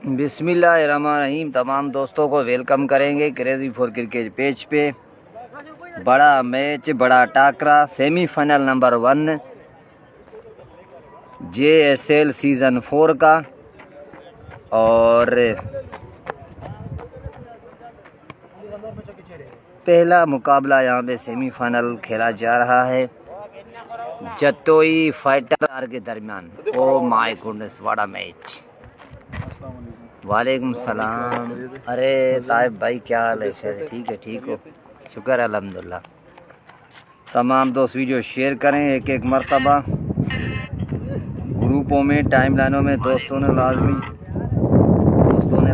बिस्मिल्लाहिर्रहमानिर्रहीम। तमाम दोस्तों को वेलकम करेंगे क्रेजी फॉर क्रिकेट पेज पे। बड़ा मैच, बड़ा टाकरा, सेमीफाइनल नंबर 1 JSL सीज़न 4 का। और पहला मुकाबला यहाँ पे सेमीफाइनल खेला जा रहा है जतोई फाइटर के दरमियान। ओ माय गुडनेस, बड़ा मैच। वालेकुम सलाम। अरे ताइब भाई, क्या हाल है सर? ठीक है, ठीक हो? शुक्र अल्हम्दुलिल्लाह। तमाम दोस्त वीडियो शेयर करें एक मरतबा ग्रुपों में, टाइमलाइनों में। दोस्तों ने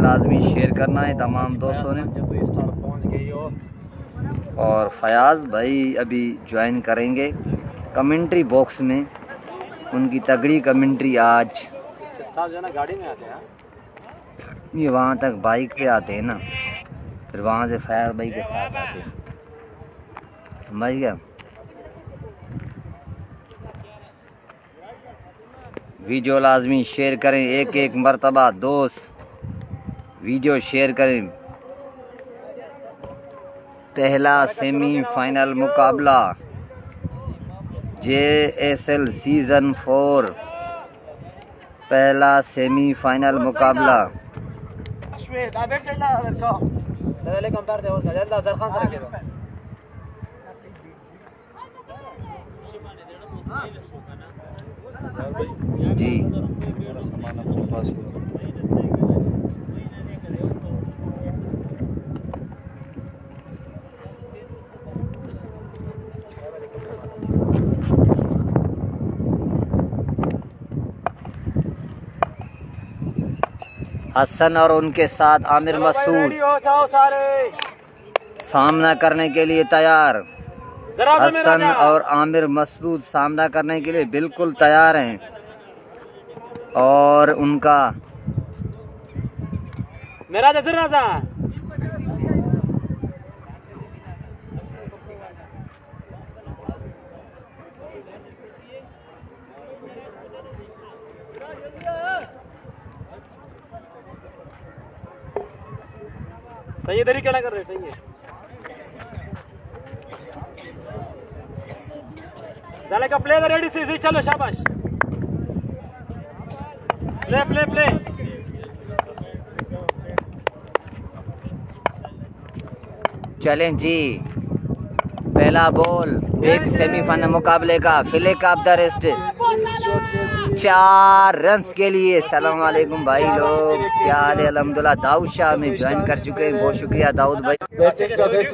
लाजमी शेयर करना है, तमाम दोस्तों ने। और फयाज़ भाई अभी ज्वाइन करेंगे कमेंट्री बॉक्स में। उनकी तगड़ी कमेंट्री आज। गाड़ी में आते हैं, ये वहाँ तक बाइक पे आते हैं ना, फिर वहाँ से फयाज़ भाई के साथ आते हैं। समझ गया? वीडियो लाजमी शेयर करें एक मरतबा दोस्त, वीडियो शेयर करें। पहला सेमीफाइनल मुकाबला JSL सीज़न 4, पहला सेमीफाइनल मुकाबला। जी हसन और उनके साथ आमिर मसूद सामना करने के लिए तैयार। हसन और आमिर मसूद सामना करने के लिए बिल्कुल तैयार हैं। और उनका मेरा नजर राजा सही इधर ही क्या कर रहे? सही है, डाले का प्ले रेडी से चलो, शाबाश। Play play play. चलें जी। पहला बॉल एक सेमीफाइनल मुकाबले का। Flick of the wrist 4 runs के लिए। सलाम वालेकुम भाई लोग, क्या हाल है? अल्हम्दुलिल्लाह। दाऊद शाह में ज्वाइन कर चुके हैं, बहुत शुक्रिया दाऊद भाई।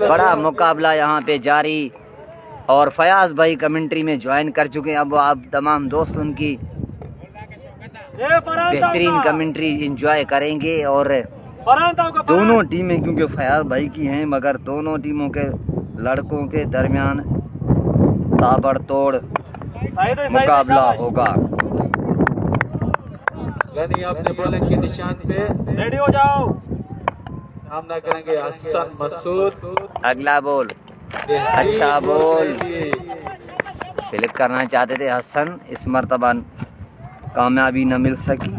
बड़ा मुकाबला यहाँ पे जारी। और फयाज भाई कमेंट्री में ज्वाइन कर चुके हैं। अब आप तमाम दोस्त उनकी बेहतरीन कमेंट्री इंजॉय करेंगे। और दोनों टीमें क्योंकि फयाज भाई की हैं, मगर दोनों टीमों के लड़कों के दरमियान ताबड़तोड़ मुकाबला होगा। गनी अपने बॉलिंग के निशान पे रेडी हो जाओ। सामना करेंगे हसन मसूद। अगला बॉल, अच्छा बॉल। फ्लिक करना चाहते थे हसन, इस मर्तबा कामयाबी न मिल सकी।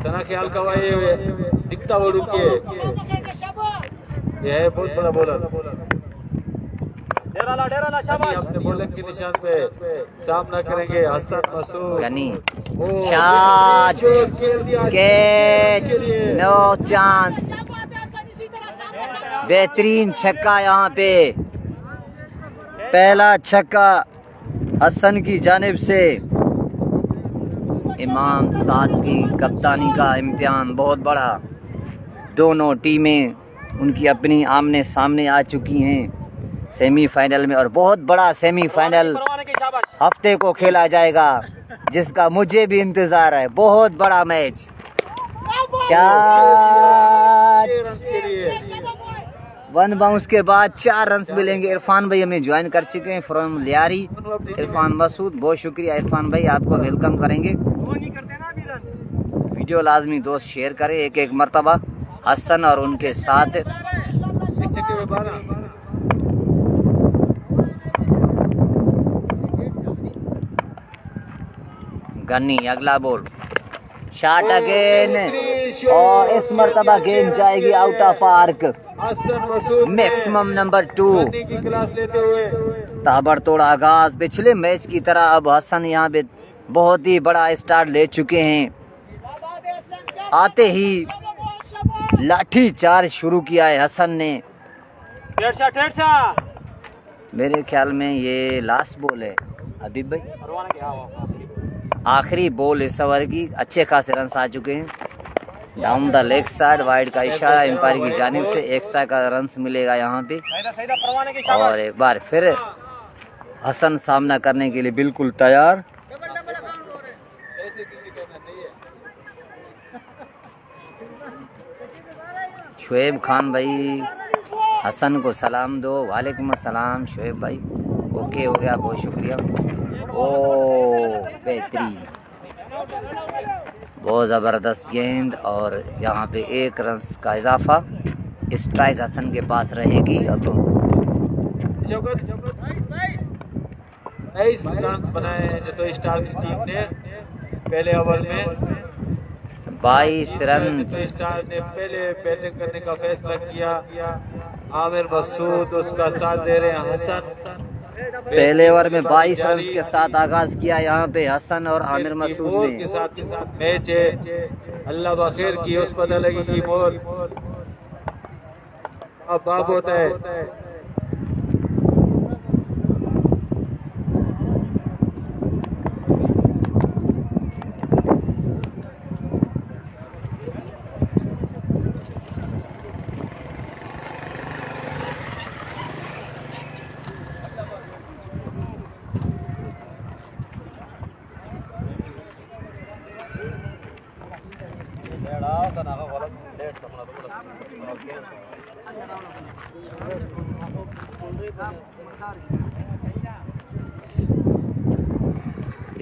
सना ख्याल का भाई दिखता वो रुकिए, यह है बहुत बड़ा बॉलर। अपने बॉलिंग के निशान पे सामना करेंगे Hasan Masood. Ghani shot, catch, no chance. बेहतरीन छक्का यहाँ पे, पहला छक्का हसन की जानिब से। इमाम साद की कप्तानी का इम्तिहान बहुत बड़ा। दोनों टीमें उनकी अपनी आमने सामने आ चुकी हैं सेमीफाइनल में। और बहुत बड़ा सेमीफाइनल हफ्ते को खेला जाएगा, जिसका मुझे भी इंतज़ार है। बहुत बड़ा मैच। वन बाउंस के बाद 4 रन्स मिलेंगे। इरफान भाई हमें ज्वाइन कर चुके हैं फ्रॉम लियारी। इरफान मसूद, बहुत शुक्रिया इरफान भाई, आपको वेलकम करेंगे। वीडियो लाजमी दोस्त शेयर करें एक मरतबा। हसन और उनके साथ गन्नी अगला बॉल, शॉट अगेन और इस मर्तबा गेंद जाएगी out of park. Hasan Masood maximum number 2। Ghani की क्लास लेते हुए ताबड़तोड़ आगाज पिछले मैच की तरह अब हसन यहाँ पे बहुत ही बड़ा स्टार्ट ले चुके हैं। आते ही लाठी चार्ज शुरू किया है हसन ने। डेढ़ शॉट मेरे ख्याल में ये लास्ट बॉल है हबीब भाई, परवाना के हाँ आखिरी बॉल इस ओवर की। अच्छे खासे रन आ चुके हैं। Down the leg side wide का इशारा एम्पायर की जानिब से एक्स्ट्रा का रन मिलेगा यहाँ पे। सही परवाने की और एक बार फिर हसन सामना करने के लिए बिल्कुल तैयार। शुएब खान भाई हसन को सलाम दो। वालेकुम अस्सलाम शुएब भाई। ओके हो गया, बहुत शुक्रिया। ओ बेहतरीन, बहुत ज़बरदस्त गेंद और यहाँ पे 1 रन का इजाफा। स्ट्राइक हसन के पास रहेगी। अब 23 रन बनाए हैं जो स्टार की टीम ने पहले ओवर में। 22 रन। स्टार ने पहले बैटिंग करने का फैसला किया। आमिर मकसूद उसका साथ दे रहे हैं। हसन पहले ओवर में 22 रन के साथ आगाज किया यहाँ पे हसन और आमिर मसूद मोर ने। के साथ मैच है। अल्लाह बखैर की उस पता लगेगी मोर अब बाप होता है।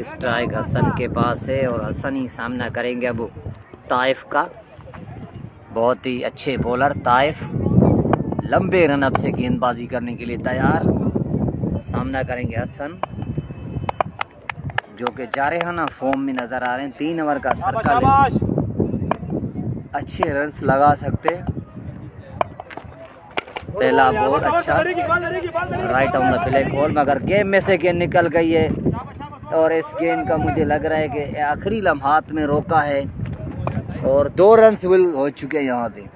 स्ट्राइक हसन के पास है और हसन ही सामना करेंगे अब ताइफ का। बहुत ही अच्छे बॉलर ताइफ लंबे रन अप से गेंदबाजी करने के लिए तैयार। सामना करेंगे हसन जो कि जारहाना फॉर्म में नजर आ रहे हैं। 3 ओवर का सर्कल है, अच्छे रन्स लगा सकते हैं। पहला बॉल अच्छा right on the black hole, मगर गेम में से गेंद निकल गई है और इस गेंद का मुझे लग रहा है कि आखिरी लम्हात में रोका है और 2 रन विल हो चुके हैं यहाँ पे।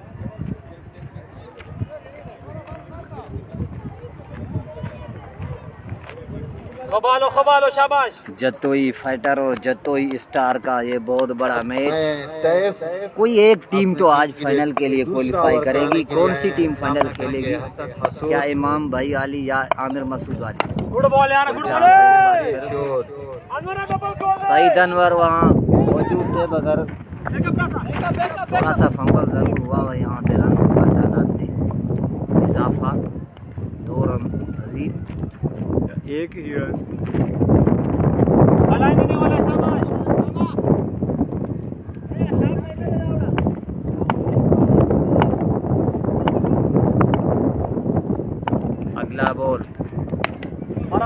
खबालो शाबाश। जतोई फाइटर और जतोई स्टार का ये बहुत बड़ा मैच। कोई एक टीम तो आज फाइनल के लिए क्वालिफाई करेगी। कौन सी टीम फाइनल खेलेगी? क्या इमाम भाई आली या आमिर मसूद वाली? गुड बॉल यार, गुड बॉल। सईद अनवर वहाँ मौजूद थे मगर थोड़ा सा फंबल जरूर हुआ। यहाँ पे रन का तादाद में इजाफा, 2 रन मजीद, 1 ही रन। अगला ball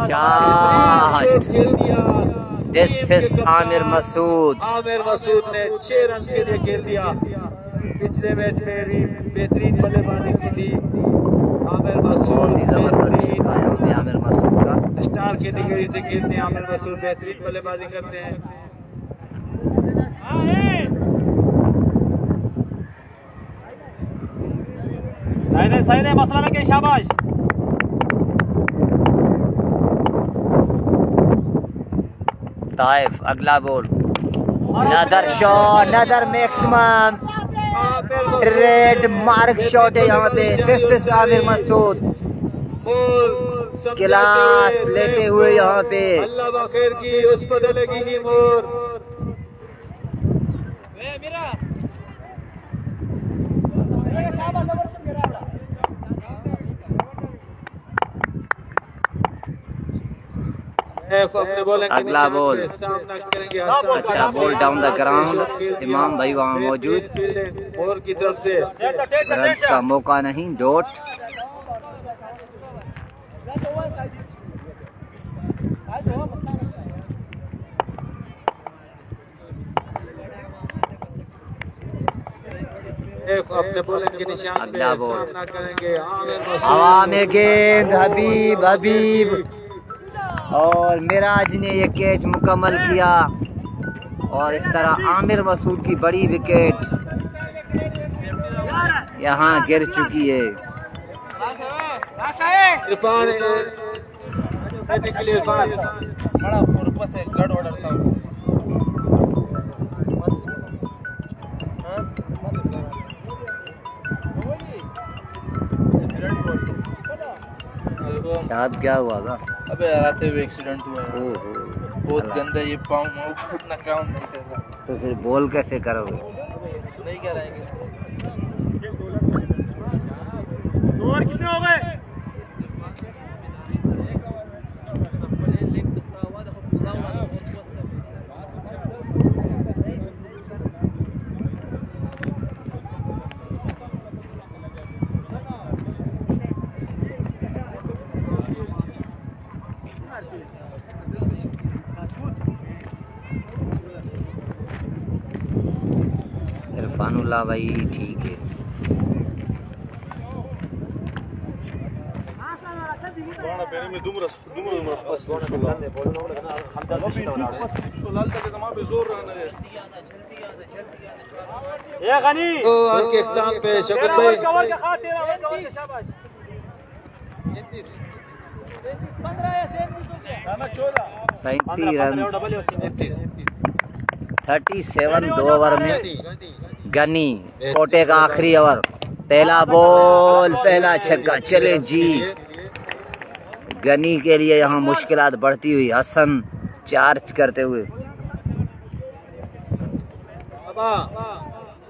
shot. This is Aamir Masood. Aamir Masood ने 6 रन के लिए खेल दिया। पिछले मैच में भी बेहतरीन बल्लेबाजी की थी आमिर मसूद। जबरदस्त छक्का है आमिर मसूद का। स्टार कैटेगरी से खेलते हैं आमिर मसूद, बेहतरीन बल्लेबाजी करते हैं। सही है मसला लगे, शाबाश। ताइफ अगला बॉल, नदर शॉट, नदर मैक्सिमम रेड मार्क शॉट है यहाँ पे। This is Aamir Masood class लेते हुए यहाँ पे। अल्लाह बखैर की उस पर लगेगी मोर। अगला बॉल अच्छा बॉल डाउन द ग्राउंड। इमाम भाई वहाँ मौजूद। मोर की तरफ से रन का मौका नहीं, डॉट। अपने बॉलिंग के निशान पे अगला बॉल। सामना करेंगे आमिर मसूद। हवा में गेंद, हबीब हबीब, और मिराज ने ये कैच मुकम्मल किया और इस तरह आमिर मसूद की बड़ी विकेट यहाँ गिर चुकी है। इरफान इरफान बड़ा पर्पस है गड़ ऑर्डर था शायद क्या हुआ था? अबे यार आते हुए एक्सीडेंट हुआ है। ओहो, बहुत गंदा, ये पाँव उतना काउंट नहीं कर रहा। तो फिर बॉल कैसे करोगे? नहीं कराएंगे। और कितने हो गए? इरफानुल्लाह भाई ठीक है। ये गनी ओवर के इख्तिताम पे शकुन तेरा भाई ओवर कवर के खा, तेरा ओवर कवर के शाबाश। 37 रन, 37 2 ओवर में। गनी कोटे का आखिरी ओवर, पहला बॉल, पहला छक्का। चले जी, गनी के लिए यहाँ मुश्किलात बढ़ती हुई। हसन चार्ज करते हुए।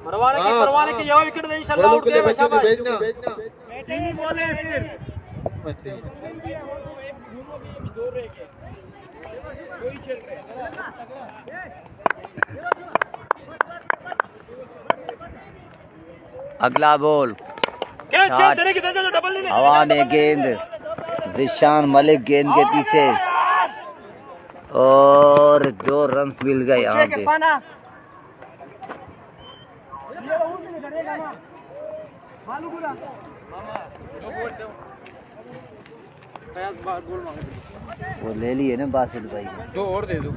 परवाने की ये विकेट दे इंशाल्लाह, बॉलों आउट के लिए देगा, बच्चों को शाबाश। भेजना। तीन ही बॉल है सिर्फ। अगला बॉल, कैच शॉट। खेल देने की तरह डबल नहीं हवा में गेंद, जिशान मलिक गेंद के पीछे और 2 रन मिल गए यहाँ पे। वो ले लिए ना बासित भाई ने। 2 और दे दो।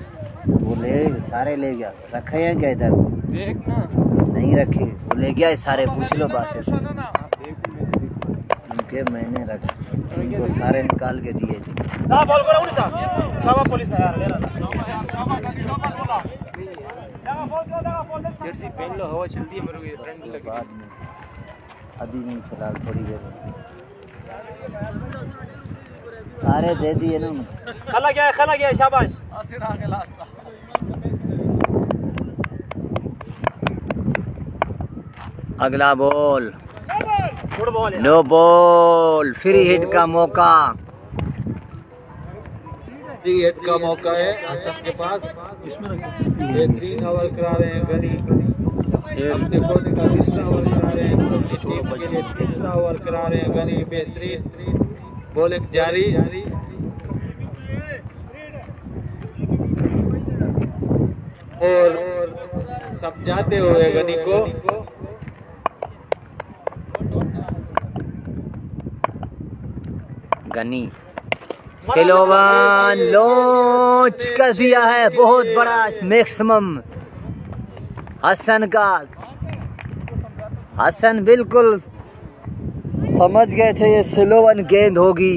वो ले सारे ले गया। रखे हैं क्या इधर? देख ना। नहीं रखे, वो ले गया सारे। पूछ लो बासित से। उनके मैंने रखे, उनको सारे निकाल के दिए थे। ना बॉल करो उड़ीसा, शाबाश पुलिस यार, ले रहा जर्सी पहन लो, हवा चलती है मेरे को, ये फ्रेंड उसके लगी। बाद में अभी नहीं, फिलहाल थोड़ी देर में सारे दे दिए ना उनको। खला गया, शाबाश। अगला बॉल, गुड बॉल है। नो बॉल, फ्री हिट का मौका। फ्री हिट का मौका है हसन के पास। बेहतरीन ओवर करा रहे हैं गनी। अपने कोने का तीसरा ओवर करा रहे हैं, अपनी टीम के लिए तीसरा ओवर करा रहे हैं गनी। बेहतरीन बॉलिंग जारी। और समझाते हुए गनी को गनी सिलोवन लॉन्च कर दिया है, बहुत बड़ा मैक्सिमम हसन का। हसन बिल्कुल समझ गए थे ये सिलोवन गेंद होगी।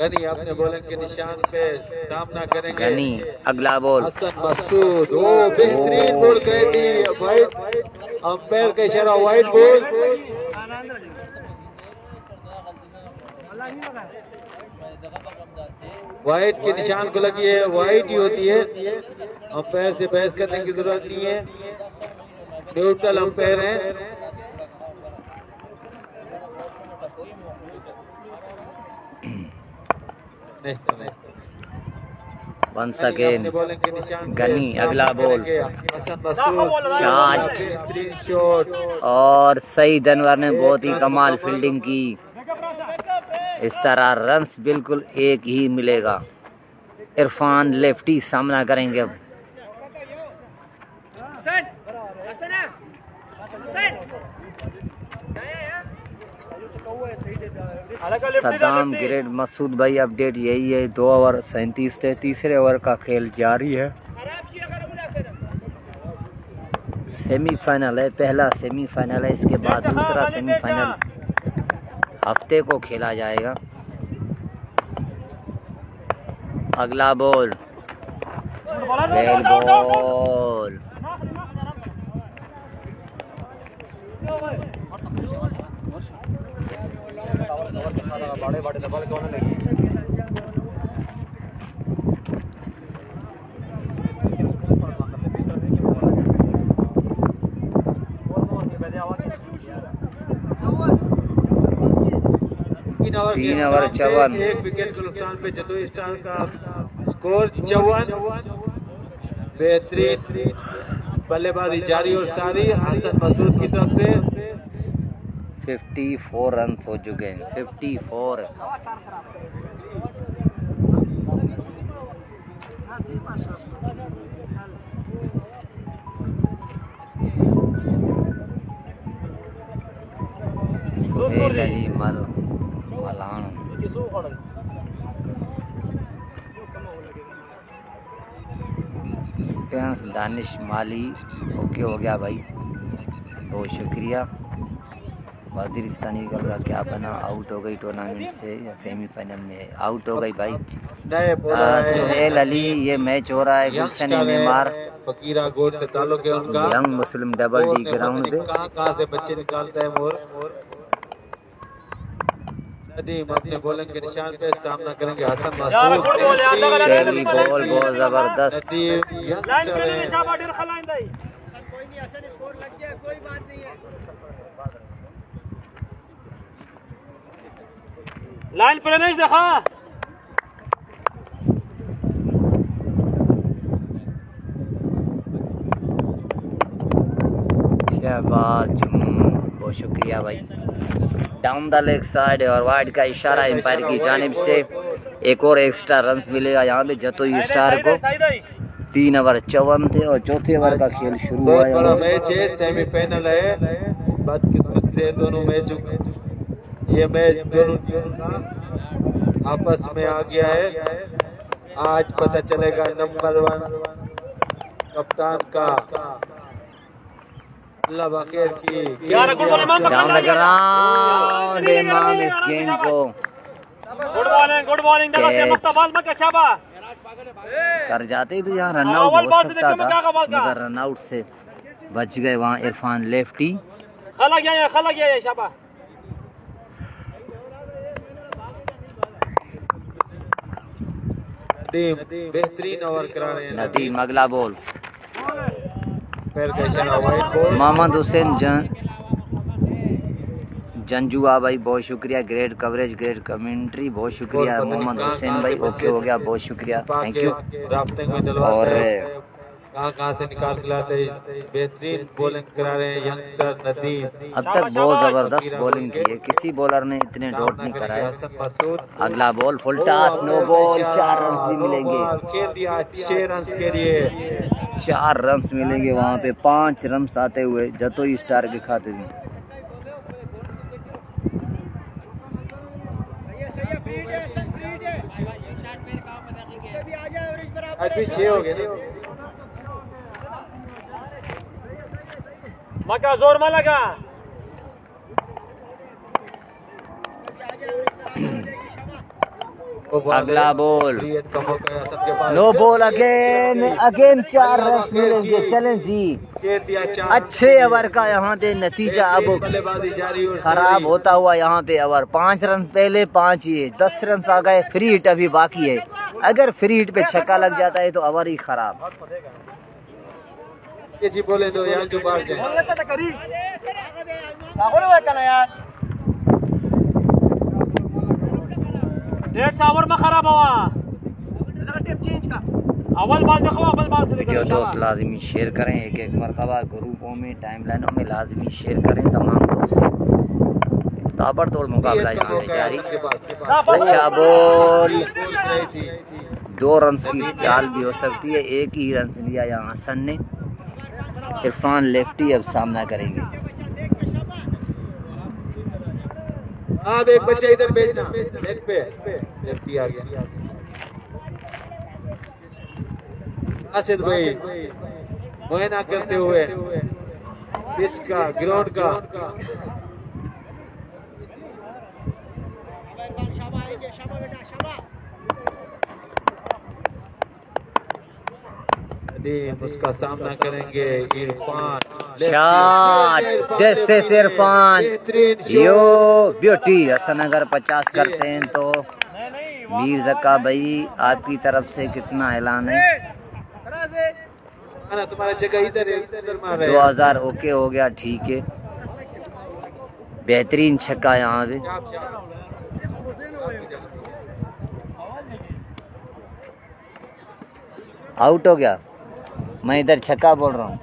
गनी अपने बॉलिंग के निशान पे सामना करेंगे। गनी अगला बॉल, हसन मसूद, ओ बेहतरीन बॉल कर दी। वाइड अंपायर का इशारा, वाइड बॉल। वाइड के निशान को लगी है, वाइड ही होती है। अंपायर से बहस करने की जरूरत नहीं है, न्यूट्रल अंपायर है। वंस अगेन अपने बॉलिंग के निशान पे गनी, सामना अगला बॉल। करेंगे हसन मसूद। शॉट बेहतरीन शॉट। और सईद अनवर ने बहुत ही कमाल फील्डिंग की। इस तरह रन्स बिल्कुल एक ही मिलेगा। इरफान लेफ्टी सामना करेंगे अब। सद्दाम ग्रेड मसूद भाई अपडेट यही है। 2 ओवर 37 थे, तीसरे ओवर का खेल जारी है। सेमीफाइनल है, पहला सेमीफाइनल है, इसके बाद दूसरा सेमीफाइनल हफ्ते को खेला जाएगा। अगला बॉल, रेल बॉल, तीन ओवर 54। एक विकेट के नुकसान पे जतोई स्टार का स्कोर 54। बेहतरीन बल्लेबाजी जारी और सारी हसन मसूद की तरफ से। 54 रन हो चुके हैं, 54। सुहेल अली मलान, दानिश माली ओके हो गया भाई, बहुत शुक्रिया। वजीरिस्तानी का क्या बना, आउट हो गई टूर्नामेंट से या सेमीफाइनल में आउट हो गई भाई। नए बॉलर सुहेल अली, ये मैच हो रहा है गुलशन मेमार फकीरा गोड से ताल्लुक है उनका। यंग मुस्लिम डबल डी ग्राउंड पे। कहां से बच्चे निकालता है मोर। नदीम अपने बॉलिंग के निशान पे सामना करेंगे हसन मसूद। पहली बॉल बहुत जबरदस्त। नदीम लाइन पर नहीं देखा। शहबाज बहुत शुक्रिया भाई। डाउन द लेग साइड और वाइड का इशारा एम्पायर की जानिब से। एक और एक्स्ट्रा रन्स मिलेगा यहाँ पे जतोई स्टार को। 3 ओवर 54 थे और चौथे ओवर का खेल शुरू हुआ बहुत बड़ा है। मैच है, सेमीफाइनल है। बदकिस्मत से दोनों मैच, ये मैच दोनों का आपस में आ गया है। आज पता चलेगा नंबर 1 कप्तान का। अल्लाह बखैर की। डाउन द ग्राउंड, इमाम इस गेंद को गुड मॉर्निंग कर जाते तो यहाँ रन आउट हो सकता था, मगर रन आउट से बच गए वहाँ इरफान लेफ्टी। खला गया ये शाबाश। बेहतरीन ओवर करा रहे हैं नदीम। अगला बॉल, पैर का इशारा, वाइड बॉल। मोहम्मद हुसैन जंजुआ भाई बहुत शुक्रिया। ग्रेट कवरेज, ग्रेट कमेंट्री, बहुत शुक्रिया मोहम्मद हुसैन भाई। ओके हो गया, बहुत शुक्रिया, थैंक यू। राफ्टिंग में डलवाते और हैं। कहाँ से निकाल के लाते हैं। बेहतरीन बॉलिंग करा रहे हैं यंगस्टर नदीम। अब तक बहुत जबरदस्त बॉलिंग की है, किसी बॉलर ने इतने डॉट नहीं कराए। हसन मसूद अगला ball full toss, no ball, 4 run भी मिलेंगे। खेल दिया 6 रन के लिए। 4 रन मिलेंगे वहाँ पे, 5 रन आते हुए जतोई स्टार के खाते में। अभी 6 हो गए। मक्का जोर में लगा। अगला बॉल, का मौका है हसन के पास। नो बॉल, अगेन 4 रन मिलेंगे। चलें जी, खेल दिया 4। अच्छे ओवर का यहाँ पे नतीजा अब बल्लेबाजी जारी और खराब होता हुआ यहाँ पे ओवर। 5 रन पहले, 5 ये 10 रन आ गए। फ्री हिट अभी बाकी है, अगर फ्री हिट पे छक्का लग जाता है तो ओवर ही खराब। ये जी बोले तो यार जो बाहर जाए। डेढ़ 100 ओवर में खराब हुआ। अव्वल बॉल देखो, अव्वल बॉल से वीडियो देखो दोस्त लाजमी शेयर करें, एक एक मरतबा ग्रुपों में टाइमलाइनों में लाजमी शेयर करें तमाम दोस्त। ताबड़तोड़ मुकाबला यहाँ पे जारी। अच्छा बॉल, 2 रन की चाल भी हो सकती है। एक ही रन लिया यहाँ हसन ने। इरफान लेफ्टी अब सामना करेंगे। अब एक बच्चा इधर भेजना, लेग पे लेफ्टी आ गया। आसिफ भाई मुआयना करते हुए पिच का, ग्राउंड का। उसका सामना करेंगे Irfan. Shot this is Irfan, yo beauty. Hasan अगर 50 करते हैं तो मीर जक्का भाई आपकी तरफ से कितना ऐलान है? तुम्हारा जगह इधर है, इधर मार रहे 2000 ओके हो गया, ठीक है। बेहतरीन छक्का यहाँ पे। आउट हो गया। मैं इधर छक्का बोल रहा हूँ।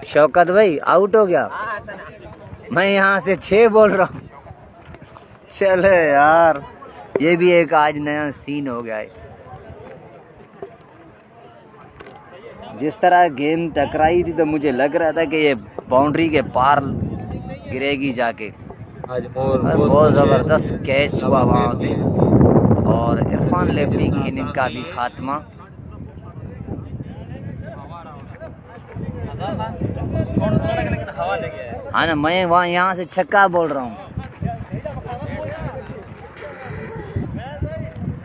शौकत भाई आउट हो गया। मैं यहाँ से 6 बोल रहा हूँ। चलो यार, ये भी एक आज नया सीन हो गया है। जिस तरह गेंद टकराई थी तो मुझे लग रहा था कि ये बाउंड्री के पार गिरेगी जाके। आज बहुत ज़बरदस्त कैच हुआ वहाँ पे और इरफान लेफ्टी की इनिंग का भी खात्मा। हाँ ना, मैं वहाँ यहाँ से छक्का बोल रहा हूँ।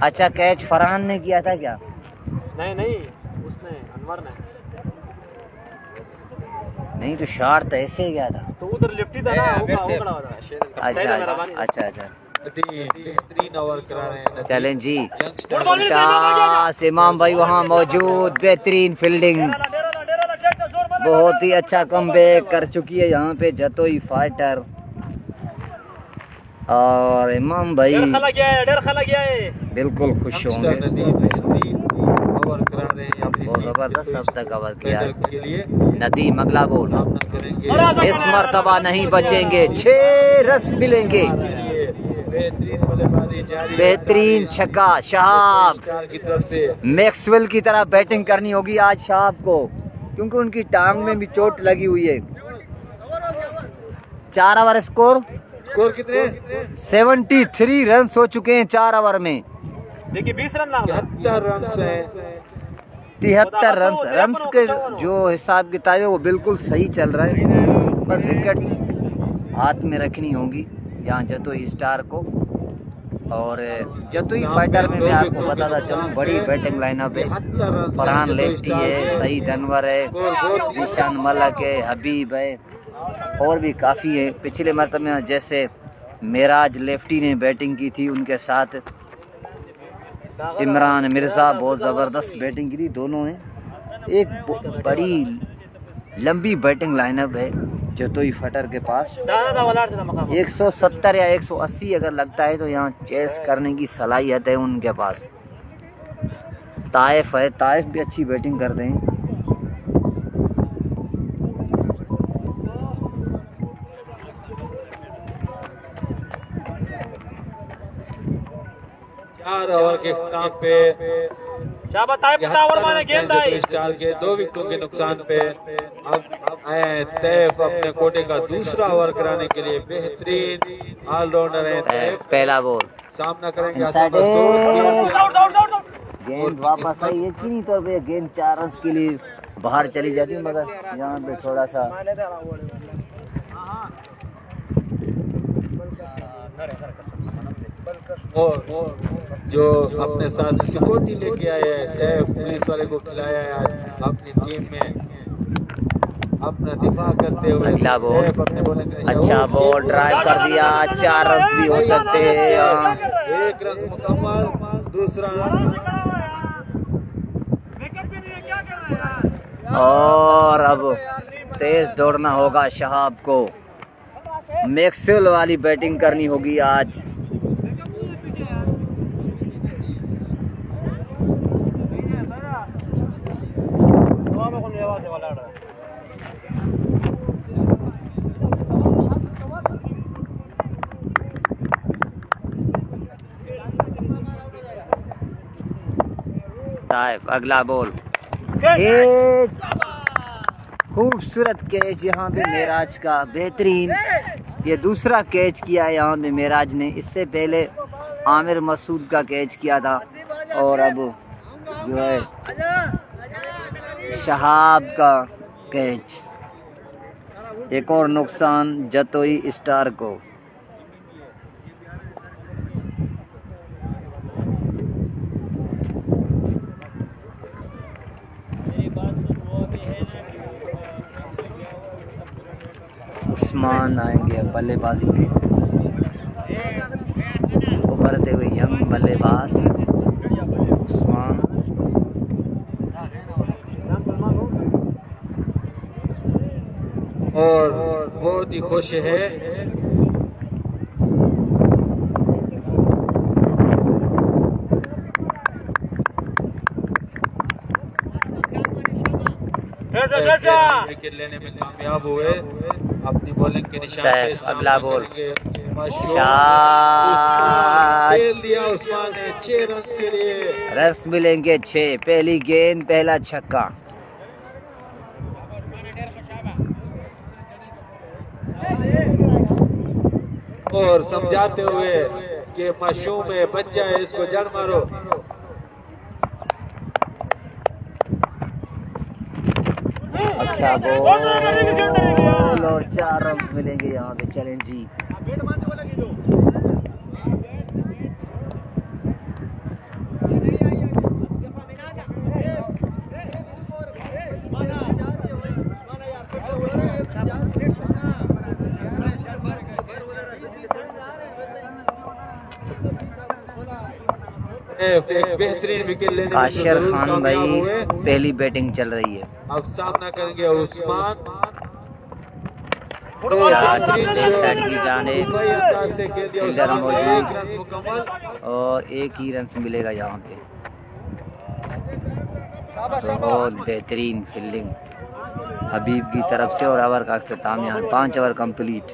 अच्छा, कैच फरहान ने किया था क्या? नहीं, उसने, अनवर ने। नहीं तो शॉट तो ऐसे ही गया था। तो उधर लेफ्टी था ना, वो खड़ा हुआ था। अच्छा। बेहतरीन ओवर करा रहे हैं। चलें जी, इमाम भाई वहाँ मौजूद। बेहतरीन फील्डिंग, बहुत ही अच्छा कमबैक कर चुकी है यहाँ पे जतोई फाइटर। और इमाम भाई बिल्कुल खुश होंगे। बहुत जबरदस्त अब तक कवर किया है। नदीम अगला बोल, इस मर्तबा नहीं बचेंगे, 6 रन मिलेंगे। बेहतरीन छक्का शहाब की तरफ से। मैक्सवेल की तरह बैटिंग करनी होगी आज शहाब को, क्योंकि उनकी टांग में भी चोट लगी हुई है। 4 ओवर स्कोर कितने? 73 रन हो चुके हैं 4 ओवर में। देखिए 20 रन 73 रन है। 73 रन के जो हिसाब किताब है वो बिल्कुल सही चल रहा है। बस विकेट हाथ में रखनी होगी यहाँ जतोई स्टार को। और जतोई फाइटर में मैं आपको बताता चलूँ, बड़ी बैटिंग लाइनअप है। फरहान लेफ्टी है, सईद अनवर है, जीशान मलक है, हबीब है और भी काफ़ी है। पिछले मरतबे में जैसे मेराज लेफ्टी ने बैटिंग की थी, उनके साथ इमरान मिर्ज़ा बहुत ज़बरदस्त बैटिंग की थी। दोनों ने एक बड़ी लंबी बैटिंग लाइनअप है जतोई फटर के पास। 170 या 180 अगर लगता है तो यहाँ चेस करने की सलाहियत है उनके पास। ताइफ है, ताइफ भी अच्छी बैटिंग करते हैं। ओवर के टाइम पे स्टार के 2 विकेटों के नुकसान पे अब आए तैफ अपने कोटे का दूसरा ओवर कराने के लिए। बेहतरीन ऑलराउंडर है। पहला बॉल सामना करेंगे। गेंद वापस आई। यकीनी तौर पे गेंद 4 रन के लिए बाहर चली जाती है, मगर यहाँ पे थोड़ा सा और जो अपने साथ सिक्योरिटी लेके आया है, पुलिस वाले को खिलाया है आज अपनी टीम में अपना दिफा करते हुए। अगला बॉल, अच्छा बॉल ड्राइव कर दिया। 4 रन भी हो सकते हैं। 1 रन मुकम्मल, दूसरा और अब तेज दौड़ना होगा शहाब को। मैक्सवेल वाली बैटिंग करनी होगी आज। ताइफ अगला बॉल कैच, खूबसूरत कैच यहाँ पे मेराज का बेहतरीन। ये दूसरा कैच किया है यहाँ पे मेराज ने, इससे पहले आमिर मसूद का कैच किया था और अब जो है शहाब का कैच। एक और नुकसान जतोई स्टार को। उस्मान आएंगे बल्लेबाजी पे, उभरते हुए यंग बल्लेबाज उस्मान। और बहुत ही खुश है विकेट लेने में कामयाब हुए। अपनी बॉलिंग के निशान पे अगला बॉल खेल दिया उस्मान ने 6 रन के लिए। रस मिलेंगे 6, पहली गेंद पहला छक्का। और समझाते हुए कि मासूम है, बच्चा है, इसको जड़ मारो। अच्छा बॉल और 4 रन मिलेंगे यहाँ पे चैलेंजी। बेहतरीन विकेट लेने में आशिर जरूर खान कामयाब भाई हुए। पहली बैटिंग चल रही है। अब सामना करेंगे उस्मान। साइड की जानिब इधर मौजूद और 1 ही रन मिलेगा यहाँ पे। बहुत बेहतरीन फील्डिंग हबीब की तरफ से और ओवर का अख्ताम यहाँ 5 ओवर कंप्लीट।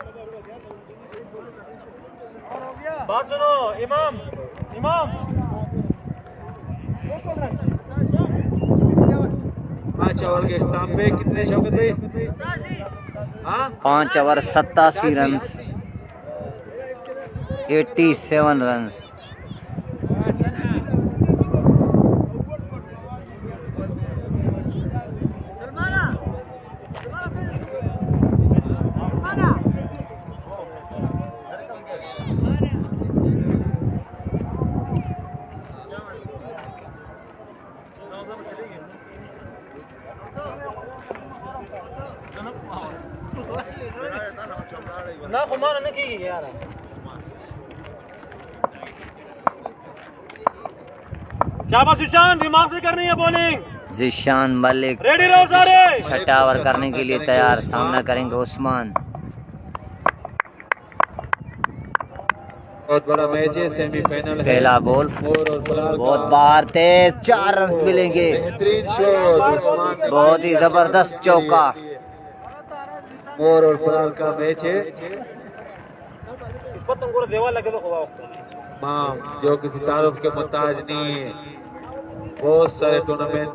बात सुनो इमाम, इमाम 5 ओवर के इख्तिताम पे कितने शौकत भाई? 5 ओवर 87 रन, 87 रन। ना खुमान ने की यार। शाबाश ईशान, दिमाग से करनी है बॉलिंग। जिशान मलिक रेडी रहो सारे। छठा ओवर करने के लिए तैयार, सामना करेंगे उस्मान। बहुत बड़ा मैच है, सेमीफाइनल है। पहला बॉल बहुत बाहर तेज, 4 रन मिलेंगे। बेहतरीन शॉट, बहुत ही जबरदस्त चौका। मोर और फरार का मैच है। इस पर तुमको देवा लगे तो खुदा मां जो किसी तारुफ के मोहताज नहीं है। बहुत सारे टूर्नामेंट,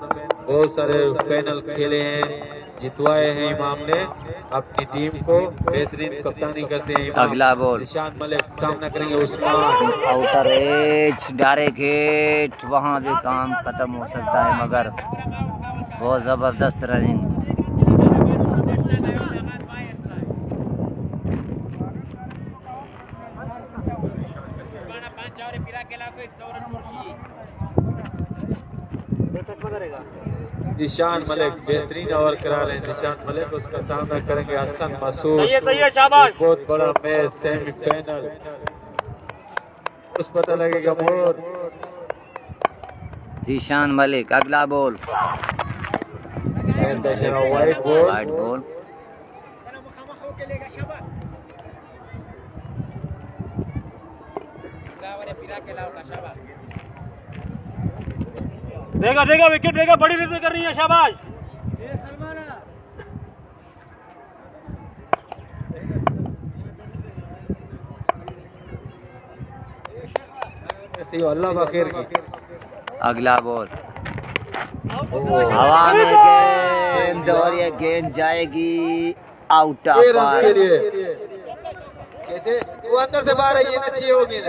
बहुत सारे फाइनल खेले हैं, जितवाए हैं इमाम ने अपनी टीम को। बेहतरीन कप्तानी करते हैं इमाम। अगला बॉल निशान मलिक, सामना करेंगे Usman. Outer as, direct hit, वहां भी काम खत्म हो सकता है मगर बहुत जबरदस्त रनिंग। निशान मलिक बेहतरीन ओवर करा रहे हैं। निशान मलिक, उसका सामना करेंगे हसन मसूद। सही है शाबाश। बहुत बड़ा मैच, सेमीफाइनल। उस पता लगेगा मोर। जिशान मलिक अगला ball white ball. White ball. देगा देगा विकेट देगा, बड़ी रेस कर रही है। शाबाश। अल्लाह बखैर की। अगला बॉल हवा में गेंद और ये गेंद जाएगी आउट ऑफ ये रन के लिए कैसे वो अंदर से बाहर है, ये ना चाहिए वो गेंद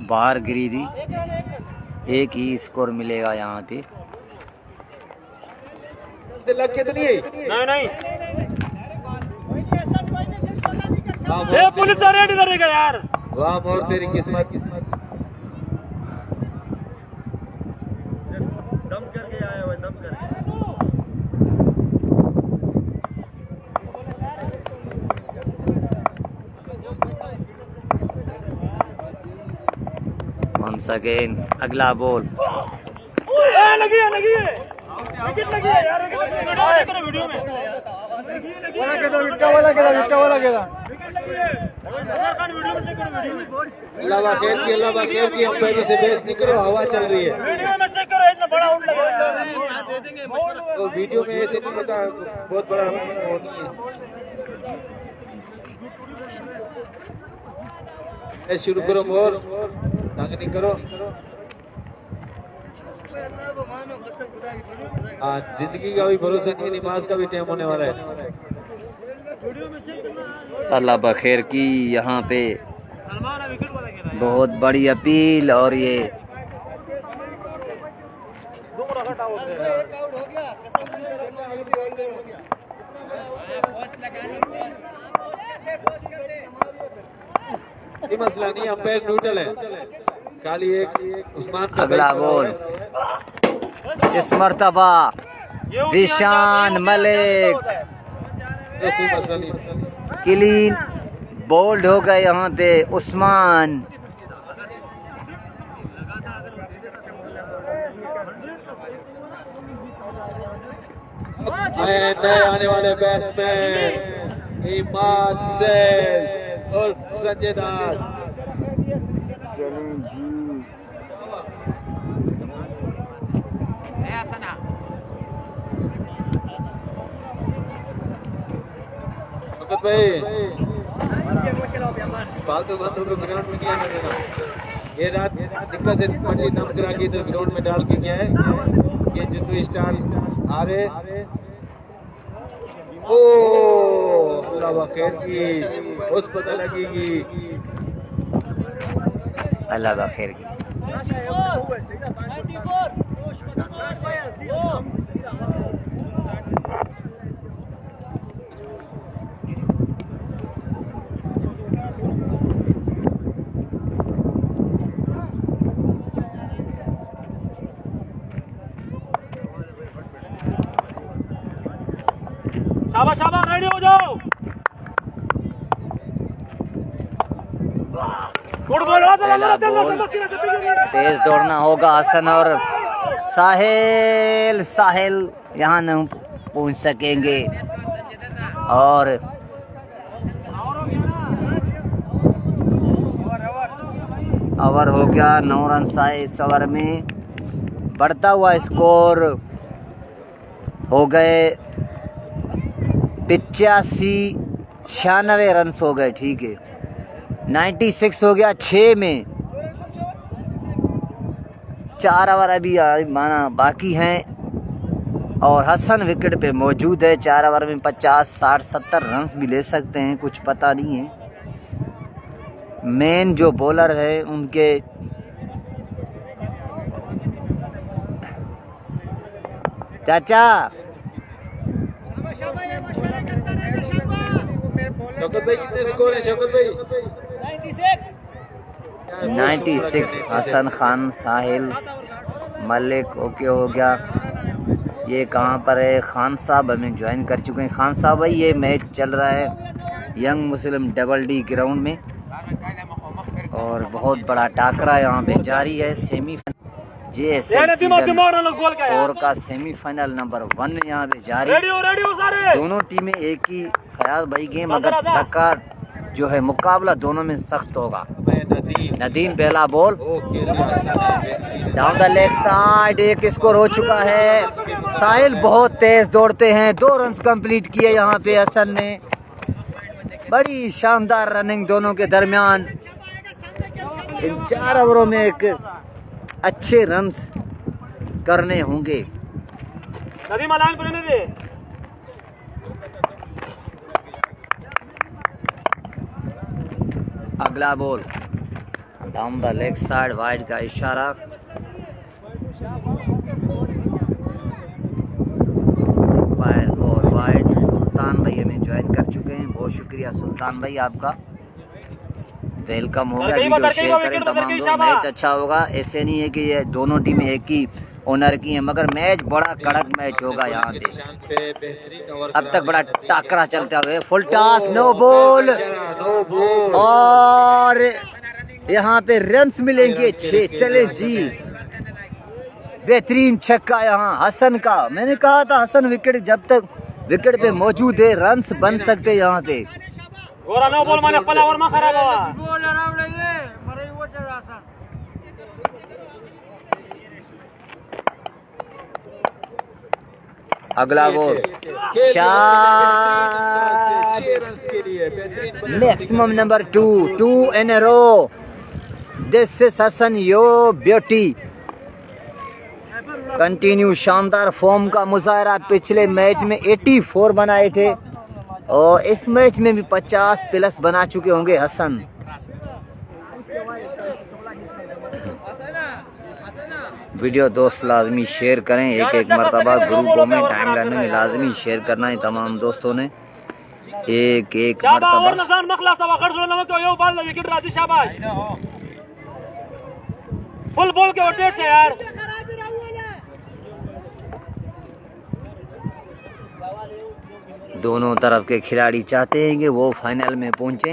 बाहर गिरी थी। एक ही स्कोर मिलेगा यहाँ पे। लग के तो नहीं नहीं वाह पुलिस रेडी करेगा यार। वाह मोर तेरी किस्मत। दम करके आया हुआ, दम करके। वंस अगेन अगला बॉल। लगी है विकेट लगी है यार। वीडियो में अल्लाह खेल की अंपायर से बेस नहीं करो, हवा चल रही है। वीडियो में चेक करो, इतना बड़ा आउट लगा। तो वीडियो में ऐसे नहीं पता, बहुत बड़ा वो नहीं है। शुरू करो मोर, तंग नहीं करो। हाँ, जिंदगी का भी भरोसा नहीं है, नमाज का भी टाइम होने वाला है। अल्लाह बखैर की यहाँ पे बहुत बड़ी अपील। और ये ये मसला नहीं, अंपायर न्यूट्रल है, खाली एक उस्मान का अगला बॉल। इस मर्तबा जीशान मलिक कोई मसला नहीं। क्लीन बोल्ड हो गए यहाँ पे उस्मान। नए आने वाले बैट्समैन इमाद सैद और संजय दास। भगत भाई फालतू बंदों को ग्राउंड में किया नहीं देना। ये रात दिक्कत से पट्टी दम करा के इधर ग्राउंड में डाल के गया है। ये जितने स्टार आ रहे, ओ अल्लाह खैर की उस पता लगेगी। अल्लाह बखैर की। शाबाश शाबाश, रेडी हो जाओ। पहला बॉल तेज दौड़ना होगा हसन और साहिल यहाँ नहीं पहुँच सकेंगे। और ओवर हो गया 9 रन इस ओवर में। बढ़ता हुआ स्कोर हो गए 85-96 रन हो गए। ठीक है, 96 हो गया 6 में। 4 ओवर अभी माना बाकी हैं और हसन विकेट पे मौजूद है। 4 ओवर में 50, 60, 70 रन भी ले सकते हैं, कुछ पता नहीं है। मेन जो बॉलर है उनके चाचा शौकत भाई कितने स्कोर है शौकत भाई? 96। हसन खान साहिल मलिक ओके हो गया। ये कहाँ पर है? खान साहब हमें ज्वाइन कर चुके हैं। खान साहब भाई ये मैच चल रहा है यंग मुस्लिम डबल डी ग्राउंड में और बहुत बड़ा टाकरा यहाँ पे जारी है। सेमीफाइनल और का सेमीफाइनल नंबर 1 यहाँ पे जारी। दोनों टीमें एक ही फयाज भाई गेम अगर टक्कर जो है मुकाबला दोनों में सख्त होगा। नदीम पहला ball down the leg side, एक स्कोर हो चुका है। साहिल बहुत तेज दौड़ते हैं, 2 रन कंप्लीट किए यहाँ पे हसन ने। बड़ी शानदार रनिंग दोनों के दरमियान। इन 4 ओवरों में एक अच्छे रन्स करने होंगे। नदी मलान पर नहीं दे। अगला ball down the leg side, wide का इशारा। फायर और वाइड। सुल्तान भाई हमें ज्वाइन कर चुके हैं, बहुत शुक्रिया सुल्तान भाई आपका, वेलकम हो गया। वीडियो शेयर करें तमाम लोग। मैच अच्छा होगा, ऐसे नहीं है कि ये दोनों टीमें एक ही ओनर की हैं, मगर मैच बड़ा कड़क मैच होगा यहाँ पे। अब तक बड़ा टाकरा चलता हुए, फुल टॉस, नो बॉल, और यहाँ पे रन्स मिलेंगे 6। चले जी, बेहतरीन छक्का यहाँ हसन का। मैंने कहा था हसन विकेट जब तक विकेट पे मौजूद है रन्स बन सकते यहाँ पे। गोरा नो बॉल माने पला और मा खराब हुआ। अगला ball shot, maximum number 2 in a row. This is Hasan yo beauty. Continue शानदार फॉर्म का मुजाहरा। पिछले मैच में 84 बनाए थे और इस मैच में भी 50 प्लस बना चुके होंगे हसन। वीडियो दोस्त लाजमी शेयर करें, एक मरतबा ग्रुपों में टाइम लाने में लाजमी शेयर करना है तमाम दोस्तों ने, एक मरतबा। फुल बॉल के रोटेट से यार। दोनों तरफ के खिलाड़ी चाहते हैं कि वो फाइनल में पहुंचे,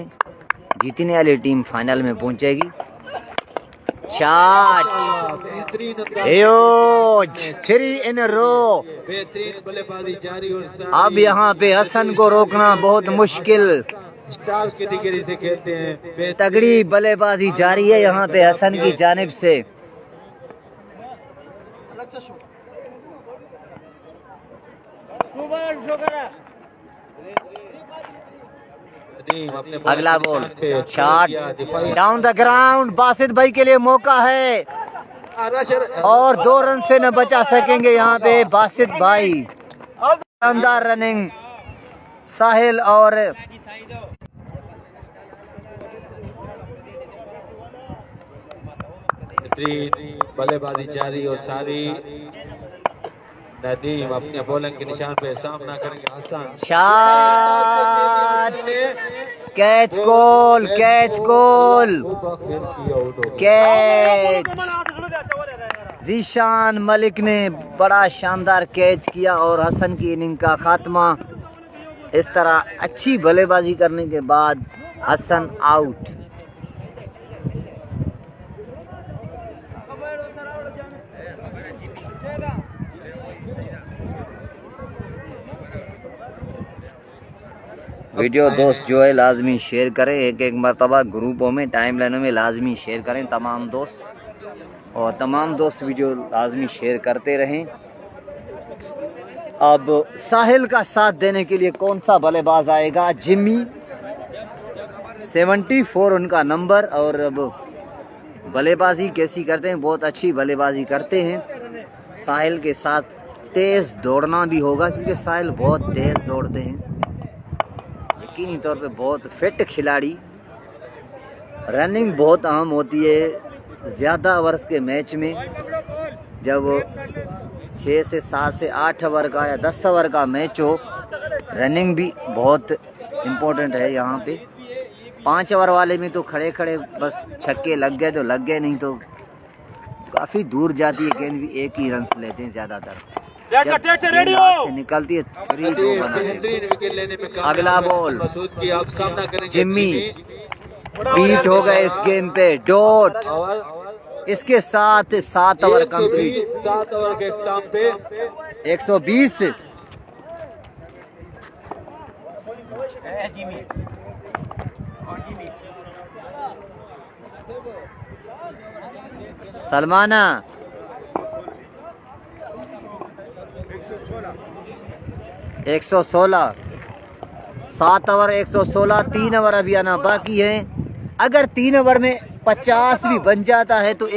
जीतने वाली टीम फाइनल में पहुंचेगी। शॉट, 3 इन रो। बेहतरीन बल्लेबाजी जारी और अब यहाँ पे हसन को रोकना बहुत मुश्किल। स्टार कैटेगरी से खेलते हैं। तगड़ी बल्लेबाजी जारी है यहाँ पे हसन की जानिब से। अगला ball shot down the ground. Basit भाई के लिए मौका है और 2 रन से न बचा सकेंगे यहाँ पे बासित भाई। शानदार रनिंग साहिल और बल्लेबाजी जारी और सारी। नदीम अपने बॉलिंग के निशान पे सामना करेंगे हसन। शॉट, कैच गोल, कैच गोल, कैच। जीशान मलिक ने बड़ा शानदार कैच किया और हसन की इनिंग का खात्मा। इस तरह अच्छी बल्लेबाजी करने के बाद हसन आउट। वीडियो दोस्त जो है लाजमी शेयर करें, एक मरतबा ग्रुपों में टाइम लाइनों में लाजमी शेयर करें तमाम दोस्त, और तमाम दोस्त वीडियो लाजमी शेयर करते रहें। अब साहिल का साथ देने के लिए कौन सा बल्लेबाज आएगा? जिम्मी, 74 उनका नंबर। और अब बल्लेबाजी कैसी करते हैं? बहुत अच्छी बल्लेबाजी करते हैं। साहिल के साथ तेज़ दौड़ना भी होगा क्योंकि साहिल बहुत तेज़ दौड़ते हैं, यकीनी तौर पे बहुत फिट खिलाड़ी। रनिंग बहुत अहम होती है ज़्यादा ओवर्स के मैच में, जब 6 से 7 से 8 ओवर का या 10 ओवर का मैच हो, रनिंग भी बहुत इम्पोर्टेंट है यहाँ पे। 5 ओवर वाले में तो खड़े खड़े बस छक्के लग गए तो लग गए, नहीं तो काफ़ी दूर जाती है गेंद भी, एक ही रन लेते हैं ज़्यादातर। जब से निकलती है 3-2 बनाते। अगला बॉल जिम्मी बीट हो गए इस गेंद पे, डॉट। इसके साथ 7 ओवर कंप्लीट। 7 ओवर के इख्तिताम पे 120। सलमाना 116। 7 ओवर 116, 3 ओवर अभी आना बाकी है। अगर 3 ओवर में 50 भी बन जाता है तो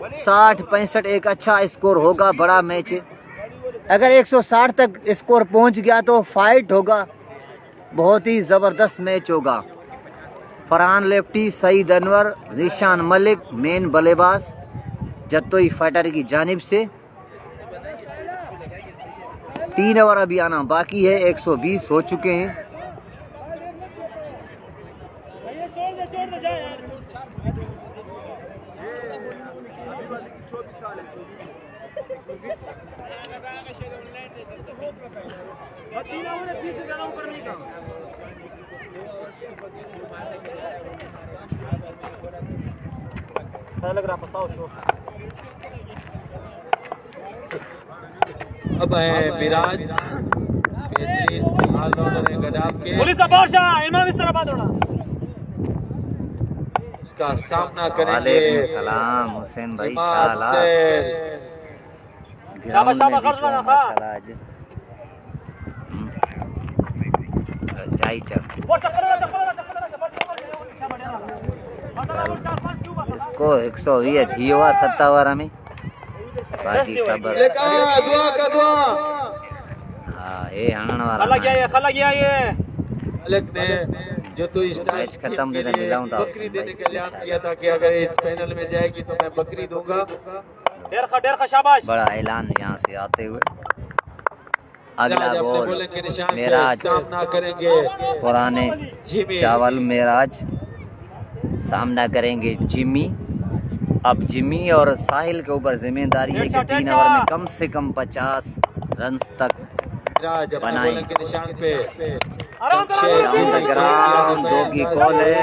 60-65 एक अच्छा स्कोर होगा, बड़ा मैच है। अगर 160 तक स्कोर पहुंच गया तो फाइट होगा, बहुत ही ज़बरदस्त मैच होगा। फरहान लेफ्टी, सईद अनवर, जीशान मलिक मेन बल्लेबाज जत्तोई फाइटर की जानिब से। 3 ओवर अभी आना बाकी है, 120 हो चुके हैं। अब है विराज, बेहतरीन ऑलराउंडर है गडाफ के, पुलिस बादशाह इमाम इस तरह बात होना, उसका सामना करेंगे वालेकुम सलाम हुसैन भाई, इमाद शाला से। ग्राउंड में भी शाबाश, तो माशाल्लाह आज जाई चल। इसको 120 थी हुआ 7 ओवर में, बाकी खबर दुआ का दुआ। हाँ ये हणन वाला खला गया ये, खला गया ये। मलिक ने जो तो मैच खत्म के देने लिए मिलाऊं था बकरी देने का ऐलान किया था कि अगर इस फाइनल में जाएगी तो मैं बकरी दूंगा। डेर खा शाबाश। बड़ा ऐलान यहाँ से आते हुए। अगला मिराज अपने बॉल बॉलिंग के निशान पे मेराज, सामना करेंगे पुराने जिमी। चावल मेराज सामना करेंगे जिमी। अब जिमी और साहिल के ऊपर जिम्मेदारी है कि 3 ओवर में कम से कम 50 रन तक मिराज अपने बनाएं। बॉलिंग के निशान पे डाउन द ग्राउंड, 2 की कॉल है।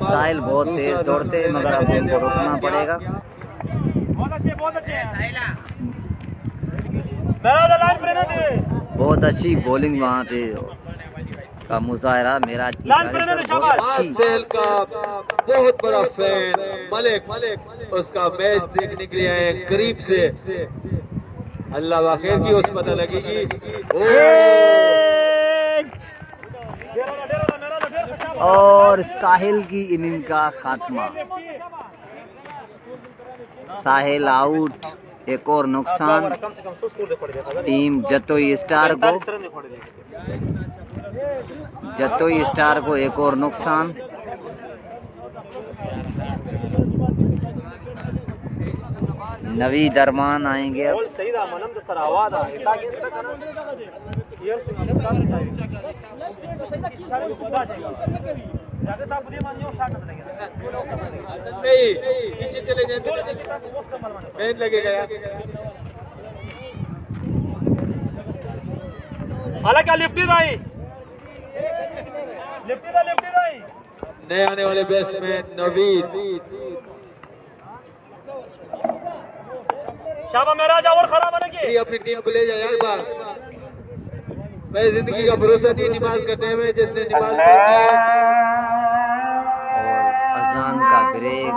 साहिल बहुत तेज दौड़ते हैं मगर अब उनको रुकना पड़ेगा। बहुत अच्छे मेरा लाइन पे ना दे। बहुत अच्छी बॉलिंग वहाँ पे का मुजाहरा मेराज की लाइन जानिब पर से रहने बहुत शाबाश। अच्छी। सेल का बहुत बड़ा फैन मलिक उसका मैच देखने के लिए आए हैं करीब से। अल्लाह वाखिर की उस पता लगेगी। और साहिल की इनिंग का खात्मा, साहिल आउट, एक और नुकसान टीम जत्तोई स्टार को। जत्तोई स्टार को एक और नुकसान। नवी दरमान आएंगे अब। नहीं पीछे चले जाए तो मेन लगेगा यार। हालांकि लिफ्टी दाई नए आने वाले बैट्समैन नवीद। शाबा मेराज और खराब बनेगी। ये अपनी टीम को ले जाए यार बाहर। भाई जिंदगी का भरोसा नहीं, नमाज का टाइम है, जिसने नमाज पढ़ी है। और अजान का ब्रेक।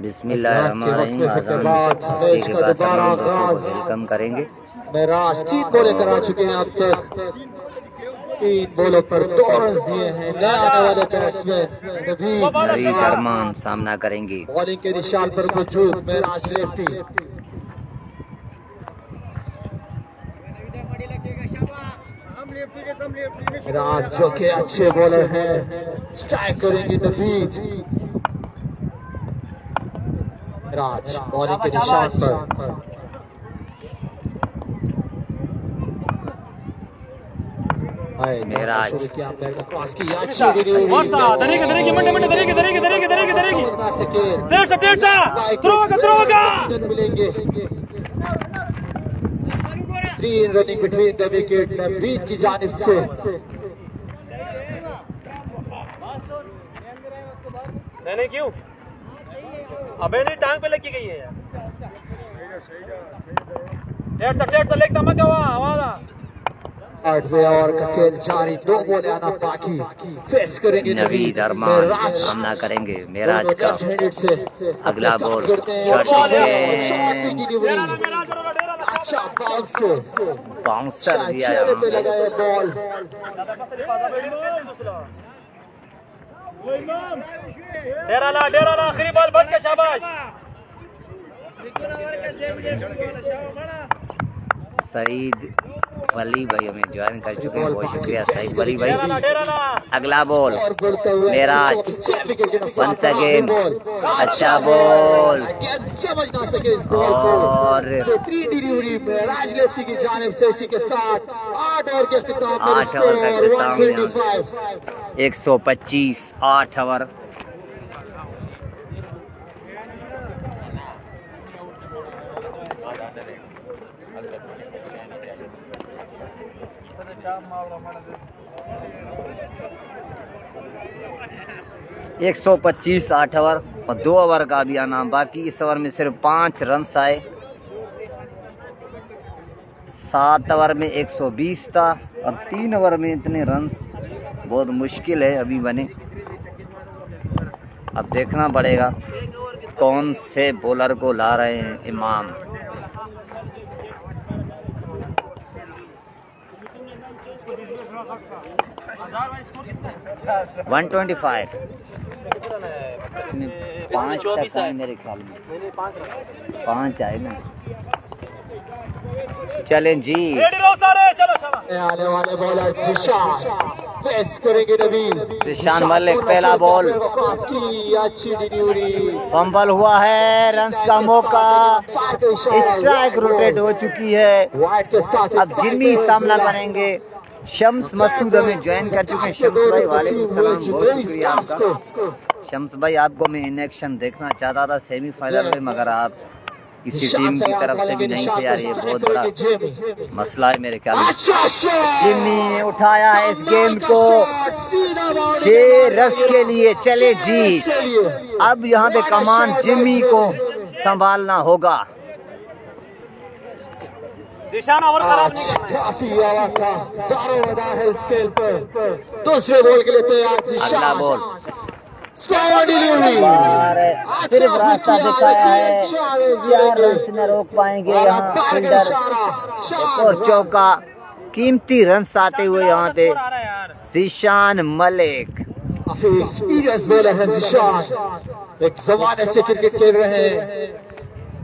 बिस्मिल्लाहिर्रहमानिर्रहीम। मैच का दोबारा आगाज कम करेंगे। महराज 3 बॉलें करा चुके हैं अब तक, 3 बॉलों पर 2 रन दिए हैं। नए आने वाले बैट्समैन नवीद अरमान सामना करेंगे। बॉलिंग के निशान पर मौजूद महराज लेफ्टी। महराज जो के अच्छे बॉलर हैं, स्ट्राइक करेंगे नवीद। महराज बॉलिंग के निशान पर। महराज क्रॉस की अच्छी डिलीवरी। मिलेंगे 3 running between the wicket Naveed की जानिब से। नहीं क्यों? अबे नहीं, टांग पे लगी गई है यार। डेढ़ सा लेग तमक हुआ आवाज। 8वें ओवर का खेल जारी, 2 बॉलें आना बाकी। फेस करेंगे नवीद अरमान सामना करेंगे महराज का। अगला बॉल अच्छा बाउंसर दिया लगाया बॉल। डेरा ला आखिरी बॉल बच के शाबाश। सईद वली भाई हमें ज्वाइन कर चुके हैं, बहुत शुक्रिया सईद वली भाई। अगला बॉल महराज वंस अगेन, अच्छा बॉल समझ ना सके इस बॉल को। और 3 डिलीवरी महराज लेफ्टी की जानिब से। इसी के साथ 8 ओवर के इख्तिताम पर 8 ओवर का इख्तिताम 125। 125 8 ओवर। एक 125 8 ओवर और 2 ओवर का भी आना बाकी। इस ओवर में सिर्फ 5 रन आए। 7 ओवर में 120 था और 3 ओवर में इतने रन बहुत मुश्किल है अभी बने। अब देखना पड़ेगा कौन से बॉलर को ला रहे हैं इमाम। $125 5 तक आए मेरे ख्याल में, 5 आए ना। चलें जी, आने वाले बॉलर जिशान फेस करेंगे नवीद। जिशान मलिक पहला बॉल, की अच्छी डिलीवरी। फंबल हुआ है, रन्स का मौका, स्ट्राइक रोटेट हो चुकी है। वाइड के साथ अब जिम्मी सामना करेंगे। शम्स मसूद हमें ज्वाइन कर चुके हैं। शम्स भाई वालेकुम सलाम, बहुत शुक्रिया आपका। शम्स भाई आपको मैं इन एक्शन देखना चाहता था सेमीफाइनल में, मगर आप किसी टीम की तरफ से भी नहीं थे यार। ये बहुत बड़ा मसला है मेरे ख्याल में। जिम्मी ने उठाया है इस गेंद को 6 रन्स के लिए। चले जी, अब यहाँ पे कमान जिम्मी को संभालना होगा। काफी आवाज का दारोमदार है इस खेल पर। दूसरे बॉल के लिए तैयार अगला बॉल डिलीवरी। सिर्फ रास्ता दिखाया है, 4 रन न रोक पाएंगे यहाँ फील्डर। और चौका, कीमती रन आते हुए यहाँ पे जिशान मलिक। एक्सपीरियंस बॉलर है जिशान। एक जमाने से क्रिकेट खेल रहे हैं,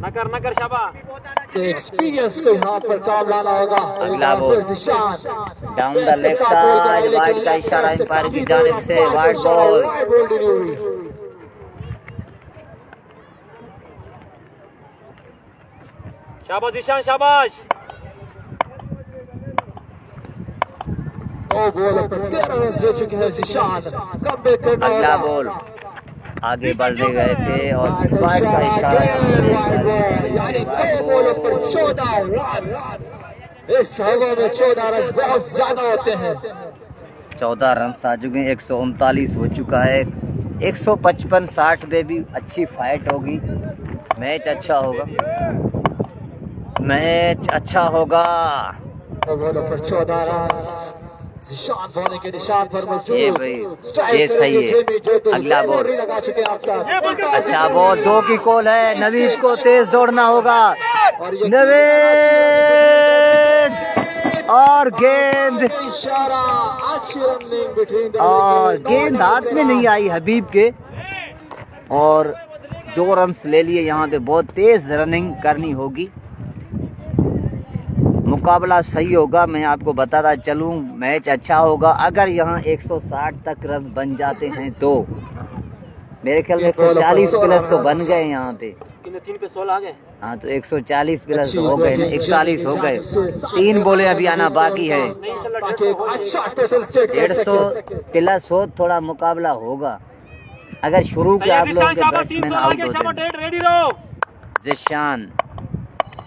न कर शाबा एक्सपीरियंस को यहाँ पर काम लाना होगा। अगला ball down the left side, wide का इशारा एम्पायर की जानिब से, वाइड बॉल। शाबाश ईशान शाबाश। 2 बॉल पर 13 रन दे चुके हैं ज़िशान। कमबैक करना अगला होगा। बॉल आगे बढ़ने गए थे और वाइड का इशारा, यानी 2 बॉलों पर 14 रन। इस हवा में 14 रन बहुत ज्यादा होते हैं। 14 रन आ चुके हैं, 139 हो चुका है। 155-60 में भी अच्छी फाइट होगी, मैच अच्छा होगा, मैच अच्छा होगा। 2 बॉलों पर 14 रन। ज़िशान बॉलिंग के निशान पर मौजूद। ये भाई, ये सही है। अगला बॉल लगा चुके हैं आपका। अच्छा बॉल, 2 की कॉल है। नवीद को तेज दौड़ना होगा। और ये नवीद और गेंद, इशारा अच्छी रनिंग बिटवीन द और गेंद हाथ में नहीं आई हबीब के, और 2 रन ले लिए। यहाँ पे बहुत तेज रनिंग करनी होगी, मुकाबला सही होगा। मैं आपको बताता चलूँ, मैच अच्छा होगा। अगर यहाँ 160 तक रन बन जाते हैं तो मेरे ख्याल में 140 प्लस तो बन गए यहाँ पे। 3 पे 16 आ गए। हाँ तो 140 प्लस हो गए, 41 हो गए। 3 बॉलें अभी आना बाकी है। अच्छा टोटल सेट कर 150 प्लस हो, थोड़ा मुकाबला होगा। अगर शुरू के आप लोग के बैट्समैन आउट होते हैं। रेडी रहो। ज़िशान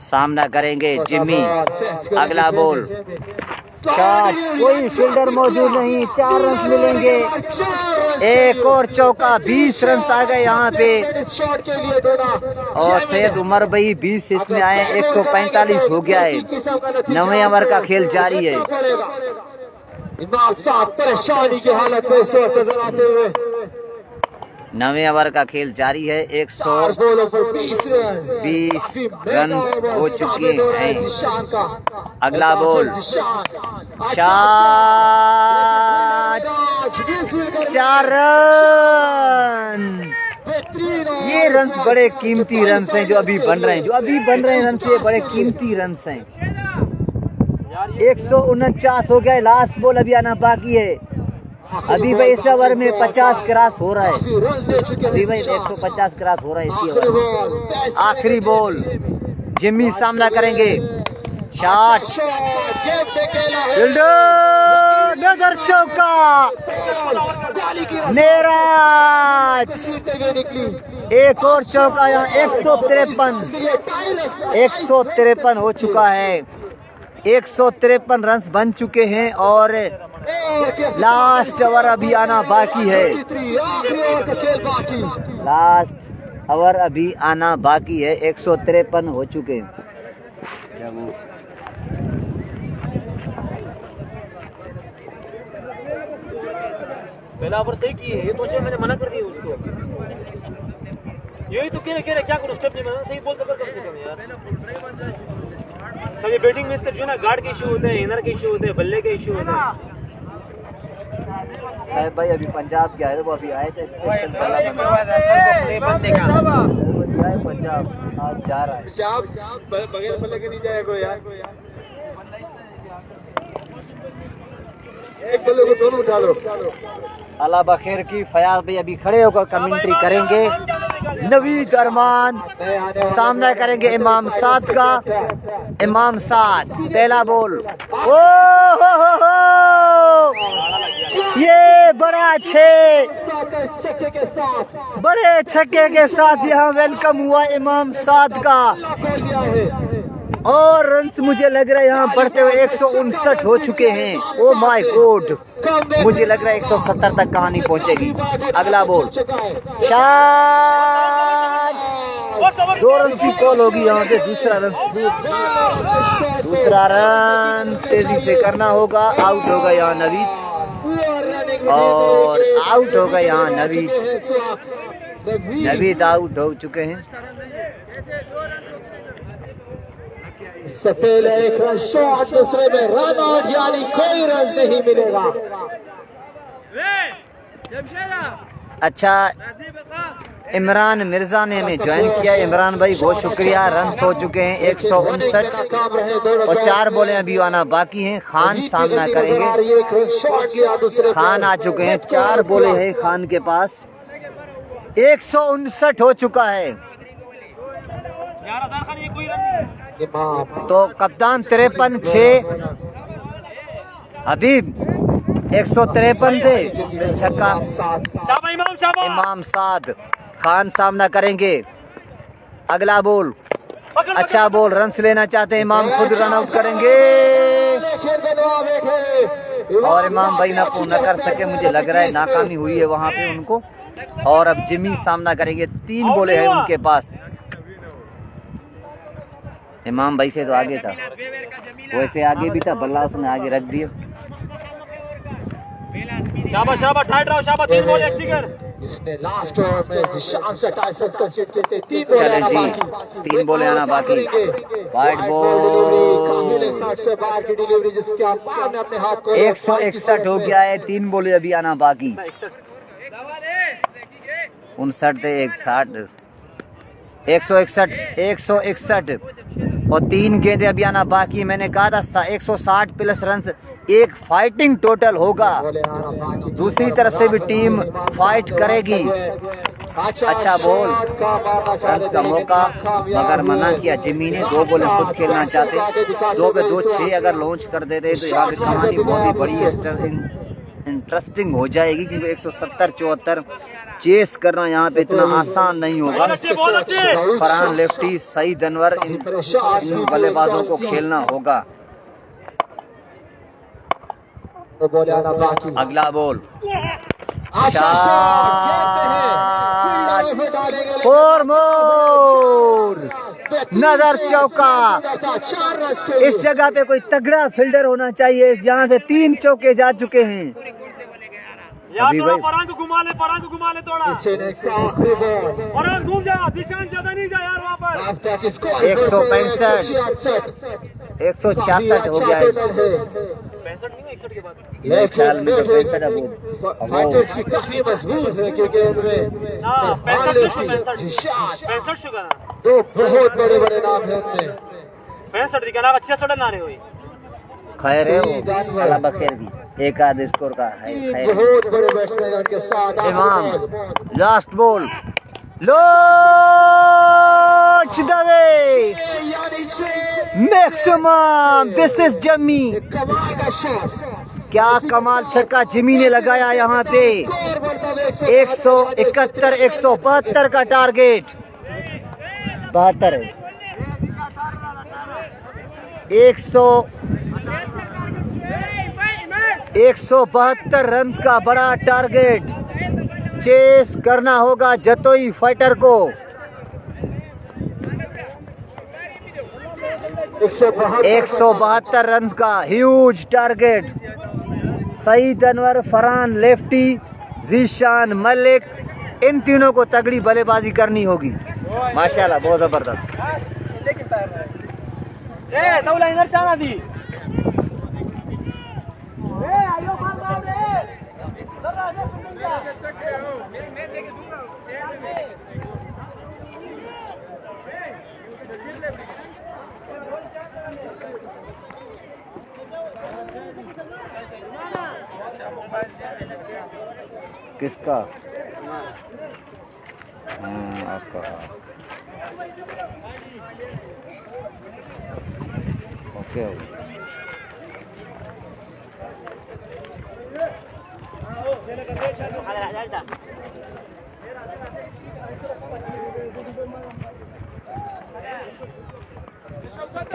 सामना करेंगे जिम्मी। अगला बॉल शॉट, कोई फील्डर मौजूद नहीं। 4 रन मिलेंगे। एक और चौका, 20 रन आ गए यहाँ पे। और सैयद उमर भाई 20 इसमें आए, 145 हो गया है। 9वें ओवर का खेल जारी है। इमाम साहब परेशानी की हालत में इस वक्त नजर आते हुए। 9वें ओवर का खेल जारी है। 4 बॉलों पर 20 रन हो चुके हैं। अगला बॉल शॉट, 4 रन। ये रन बड़े कीमती रन हैं जो अभी बन रहे हैं, रन से बड़े कीमती रन हैं। 149 हो गए। लास्ट बॉल अभी आना बाकी है। अभी भाई इस ओवर में 50 क्रॉस हो रहा है। अभी भाई 150 क्रॉस हो रहा है इसी ओवर में। आखिरी बॉल, जिम्मी सामना करेंगे। शॉट, फील्डर नगर चौका, मेरा एक और चौका। यहाँ 153 हो चुका है। 153 रन बन चुके हैं और लास्ट ओवर अभी आना बाकी है। लास्ट ओवर अभी आना बाकी है। 153 हो चुके हैं। पहला ओवर सही किए, ये तो मैंने मना कर दिया उसको। यही तो कह रहे क्या करो, स्टेप नहीं बना, सही बोल तो कर कम से कम यार। कभी बैटिंग में इसका जो ना गार्ड के इशू होते हैं, इनर के इशू होते हैं, बल्ले के इशू होते हैं। साहब भाई अभी पंजाब गया है, वो अभी आए थे स्पेशल पंजाब, आज जा रहा है। बगैर बल्ले के नहीं जाएगा यार। एक बल्ले को दोनों उठा लो। अल्लाह बखैर की। फयाज भाई अभी खड़े होकर कमेंट्री करेंगे। नवीद अरमान सामना करेंगे इमाम साद का। इमाम साद पहला बॉल, ओ हो, ये बड़ा बड़े छक्के के साथ यहाँ वेलकम हुआ इमाम साद का। और रन्स मुझे लग रहा है यहाँ बढ़ते हुए 159 हो चुके हैं। ओ माय गॉड, मुझे लग रहा है 170 तक कहानी पहुंचेगी। अगला बॉल शॉट, 2 रन की कॉल होगी यहाँ पे। दूसरा रन तेजी से करना होगा। आउट होगा यहाँ नवीद, और आउट होगा यहाँ नवीद आउट हो चुके हैं। इससे पहले एक रन शॉट, दूसरे में रन आउट, यानी कोई रन नहीं मिलेगा। अच्छा इमरान मिर्जा ने हमें ज्वाइन किया। इमरान भाई बहुत शुक्रिया। रन हो चुके हैं 159 और 4 बॉलें अभी आना बाकी हैं। खान सामना करेंगे। खान आ चुके हैं, 4 बॉलें हैं खान के पास। 159 हो चुका है। तो कप्तान 53 6 हबीब 153 थे। छक्का इमाम साद। खान सामना करेंगे। अगला बॉल अच्छा बॉल, रन लेना चाहते हैं इमाम, खुद रन आउट करेंगे और इमाम भाई ना पूर्ण कर सके। मुझे लग रहा है नाकामी हुई है वहां पे उनको। और अब जिमी सामना करेंगे। 3 बॉलें हैं उनके पास। इमाम भाई से तो आगे था, वैसे आगे भी था, बल्ला उसने आगे रख दिया। शाबाश शाबाश, टाइट रहो शाबाश। 3 बॉल 1 सिक्कर। जिसने लास्ट ओवर में जिशान से 28 रन कंसीड किए थे। 3 बॉल चले आना जी, बाकी। 3 बॉलें आना बाकी। वाइड बॉल 60 से बाहर की डिलीवरी जिसके अंपायर ने अपने हाथ को 161 हो गया है। 3 बॉलें अभी आना बाकी। 59 थे 160 161 और 3 गेंदें अभी आना बाकी। मैंने कहा था 160 प्लस रन, एक फाइटिंग टोटल होगा। दूसरी तरफ से भी टीम फाइट करेगी। अच्छा बॉल, रन का मौका मगर मना किया जिमी ने। 2 बॉलें खुद खेलना चाहते, 2 पे 2 6 अगर लॉन्च कर देते तो यहाँ पे कहानी बहुत ही बड़ी इंटरेस्टिंग हो जाएगी, क्योंकि 170-74 चेस करना यहाँ पे इतना आसान नहीं होगा। फरहान लेफ्टी, सईद अनवर, इन बल्लेबाजों को खेलना होगा। अगला बॉल 4 मोर, नजर चौका। इस जगह पे कोई तगड़ा फील्डर होना चाहिए। यहाँ से 3 चौके जा चुके हैं। यार थोड़ा परांग घुमा ले थोड़ा। परांग घूम जा, दिशान ज्यादा नहीं जा यार वहाँ पर। 165 166 हो गया है। 65 नहीं, 61 के बाद मेरे ख्याल में तो 65 फाइटर्स की काफी मजबूत है, क्योंकि उनमें 65 शुगर 2 बहुत बड़े बड़े नाम हैं उनमें। 65 के अलावा 66 ना रहे हुई। खैर है वो, अल्लाह बखैर भी। एक आध स्कोर का है खैर। बहुत बड़े बैट्समैन उनके साथ। इमाम last ball, launch the way maximum. This is जमी। कमाल का शॉट, क्या कमाल छक्का जिमी ने लगाया यहाँ पे। 171 172 का टारगेट, 72 172 रन का बड़ा टारगेट चेस करना होगा जतोई फाइटर को। 172 रन का huge target. Saeed Anwar, Farhan lefty, Zeeshan Malik, इन तीनों को तगड़ी बल्लेबाजी करनी होगी। माशाल्लाह बहुत जबरदस्त। दौला इधर चाना दी। किसका? आपका। ओके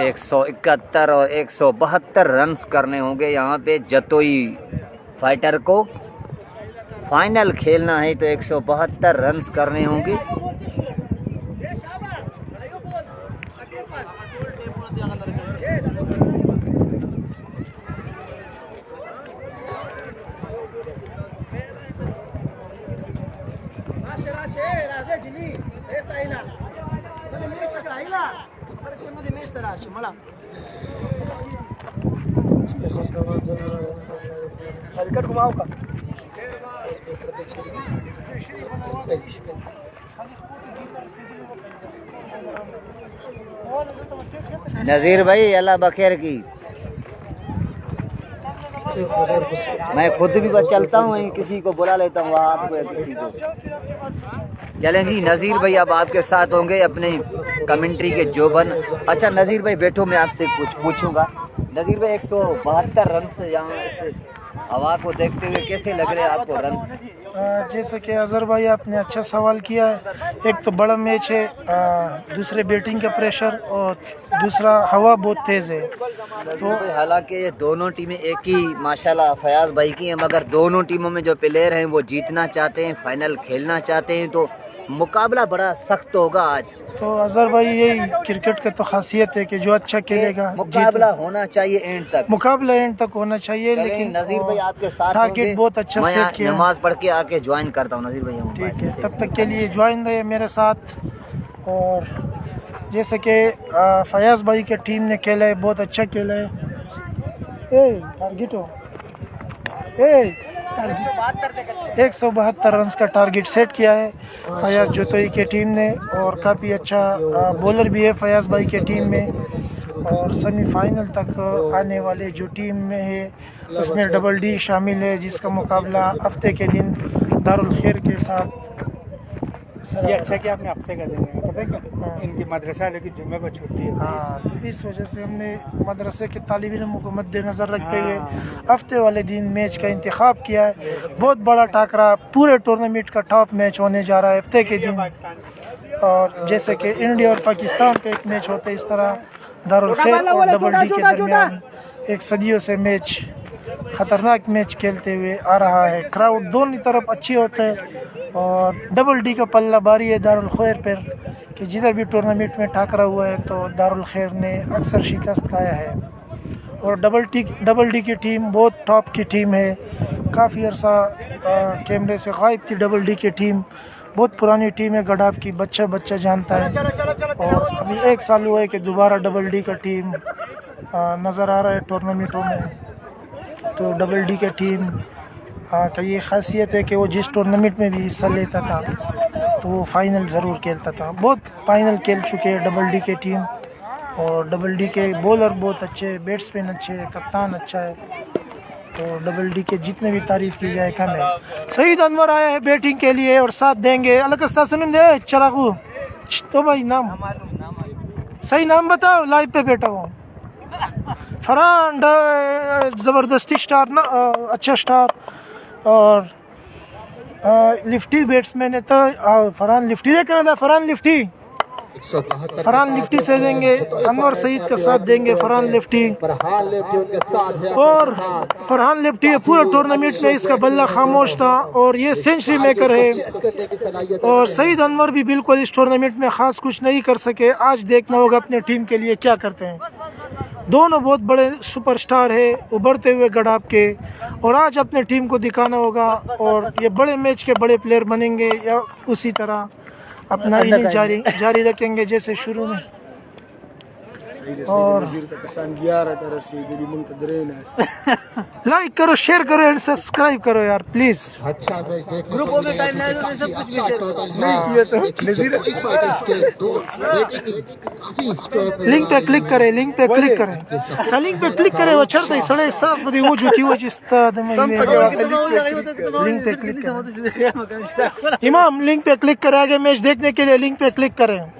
171 और 172 रन करने होंगे यहाँ पे जतोई फाइटर को। फाइनल खेलना है तो 172 रन करने होंगे। हलकट घुमाओ का नज़ीर भाई अल्लाह बखैर की। मैं खुद भी बस चलता हूँ, किसी को बुला लेता हूँ आपको या किसी को। चलें जी, नज़ीर भाई अब आपके साथ होंगे अपने कमेंट्री के जोबन। अच्छा नज़ीर भाई बैठो, मैं आपसे कुछ पूछूंगा। नज़ीर भाई 172 रन से यहाँ से हवा को देखते हुए कैसे लग रहे हैं आपको रन? जैसे कि अजहर भाई आपने अच्छा सवाल किया है। एक तो बड़ा मैच है, दूसरे बैटिंग का प्रेशर और दूसरा हवा बहुत तेज़ है। तो हालांकि ये दोनों टीमें एक ही माशाल्लाह फयाज भाई की हैं, मगर दोनों टीमों में जो प्लेयर हैं वो जीतना चाहते हैं, फाइनल खेलना चाहते हैं, तो मुकाबला बड़ा सख्त होगा आज। तो अजहर भाई यही क्रिकेट का तो खासियत है कि जो अच्छा खेलेगा मुकाबला होना चाहिए एंड तक, मुकाबला एंड तक होना चाहिए। लेकिन नज़ीर भाई आपके साथ टारगेट बहुत अच्छा सेट किया। नमाज पढ़ के आके ज्वाइन करता हूँ नज़ीर भाई, ठीक है, तब तक के लिए ज्वाइन रहे मेरे साथ। और जैसे कि फयाज भाई के टीम ने खेला है, बहुत अच्छा खेला है। टारगेट हो 172 रन का टारगेट सेट किया है फयाज जोतोई के टीम ने, और काफ़ी अच्छा बॉलर भी है फयाज भाई के टीम में। और सेमीफाइनल तक आने वाले जो टीम में है उसमें डबल डी शामिल है, जिसका मुकाबला हफ्ते के दिन दारुल खैर के साथ। ये अच्छा कि आपने हफ्ते का दिन है, पता है क्या? इनकी मदरसा लेकिन जुम्मे को छुट्टी है। हाँ, तो इस वजह से हमने मदरसे के तालिब इल्मों को मद्देनज़र रखते हुए हफ्ते वाले दिन मैच का इंतखाब किया है। बहुत बड़ा टाकरा, पूरे टूर्नामेंट का टॉप मैच होने जा रहा है हफ्ते के दिन। और जैसे कि इंडिया और पाकिस्तान का एक मैच होता है, इस तरह दारुल खैर और डबल डी के दरमियान एक सदियों से मैच, ख़तरनाक मैच खेलते हुए आ रहा है। क्राउड दोनों तरफ अच्छी होता है और डबल डी का पल्ला भारी है दारुल खैर पर, कि जिधर भी टूर्नामेंट में टाकरा हुआ है तो दारुल खैर ने अक्सर शिकस्त खाया है। और डबल डी की टीम बहुत टॉप की टीम है, काफ़ी अर्सा कैमरे से गायब थी डबल डी की टीम। बहुत पुरानी टीम है, गडाब की बच्चा जानता है। और अभी 1 साल हुआ है कि दोबारा डबल डी का टीम नज़र आ रहा है टूर्नामेंटों में। तो डबल डी की टीम का ये खासियत है कि वो जिस टूर्नामेंट में भी हिस्सा लेता था तो वो फाइनल ज़रूर खेलता था। बहुत फाइनल खेल चुके हैं डबल डी की टीम, और डबल डी के बॉलर बहुत अच्छे, बैट्समैन अच्छे, कप्तान अच्छा है। तो डबल डी के जितने भी तारीफ़ की जाए कम है। सईद अनवर आया है बैटिंग के लिए और साथ देंगे अलकस्ता सुन दे चरागू। तो भाई नाम सही नाम बताओ, लाइव पे बैठा हूँ। फरहान ज़बरदस्ती स्टार ना, अच्छा स्टार। और लिफ्टी बैट्समैन है, तो फरहान लिफ्टी देखना था, फरहान लिफ्टी से देंगे। अनवर सईद का साथ देंगे फरहान लिफ्टी। और फरहान लिफ्टी पूरे टूर्नामेंट में इसका बल्ला खामोश था और ये सेंचुरी मेकर है। और सईद अनवर भी बिल्कुल इस टूर्नामेंट में ख़ास कुछ नहीं कर सके। आज देखना होगा अपने टीम के लिए क्या करते हैं। दोनों बहुत बड़े सुपरस्टार है उभरते हुए गडाब के, और आज अपने टीम को दिखाना होगा। और ये बड़े मैच के बड़े प्लेयर बनेंगे या उसी तरह अपना इनिंग जारी रखेंगे जैसे शुरू में। और लाइक करो, शेयर करो एंड सब्सक्राइब करो यार प्लीज। ग्रुपों में टाइम नहीं तो सब कुछ लिंक पे क्लिक करें, लिंक पे क्लिक करें, लिंक पे क्लिक करें। वो चढ़ता ही सड़े सांस बदी वो जो की वो जिस्ता लिंक पे क्लिक करें। इमाम लिंक पे क्लिक करें, आगे मैच देखने के लिए लिंक पे क्लिक करें।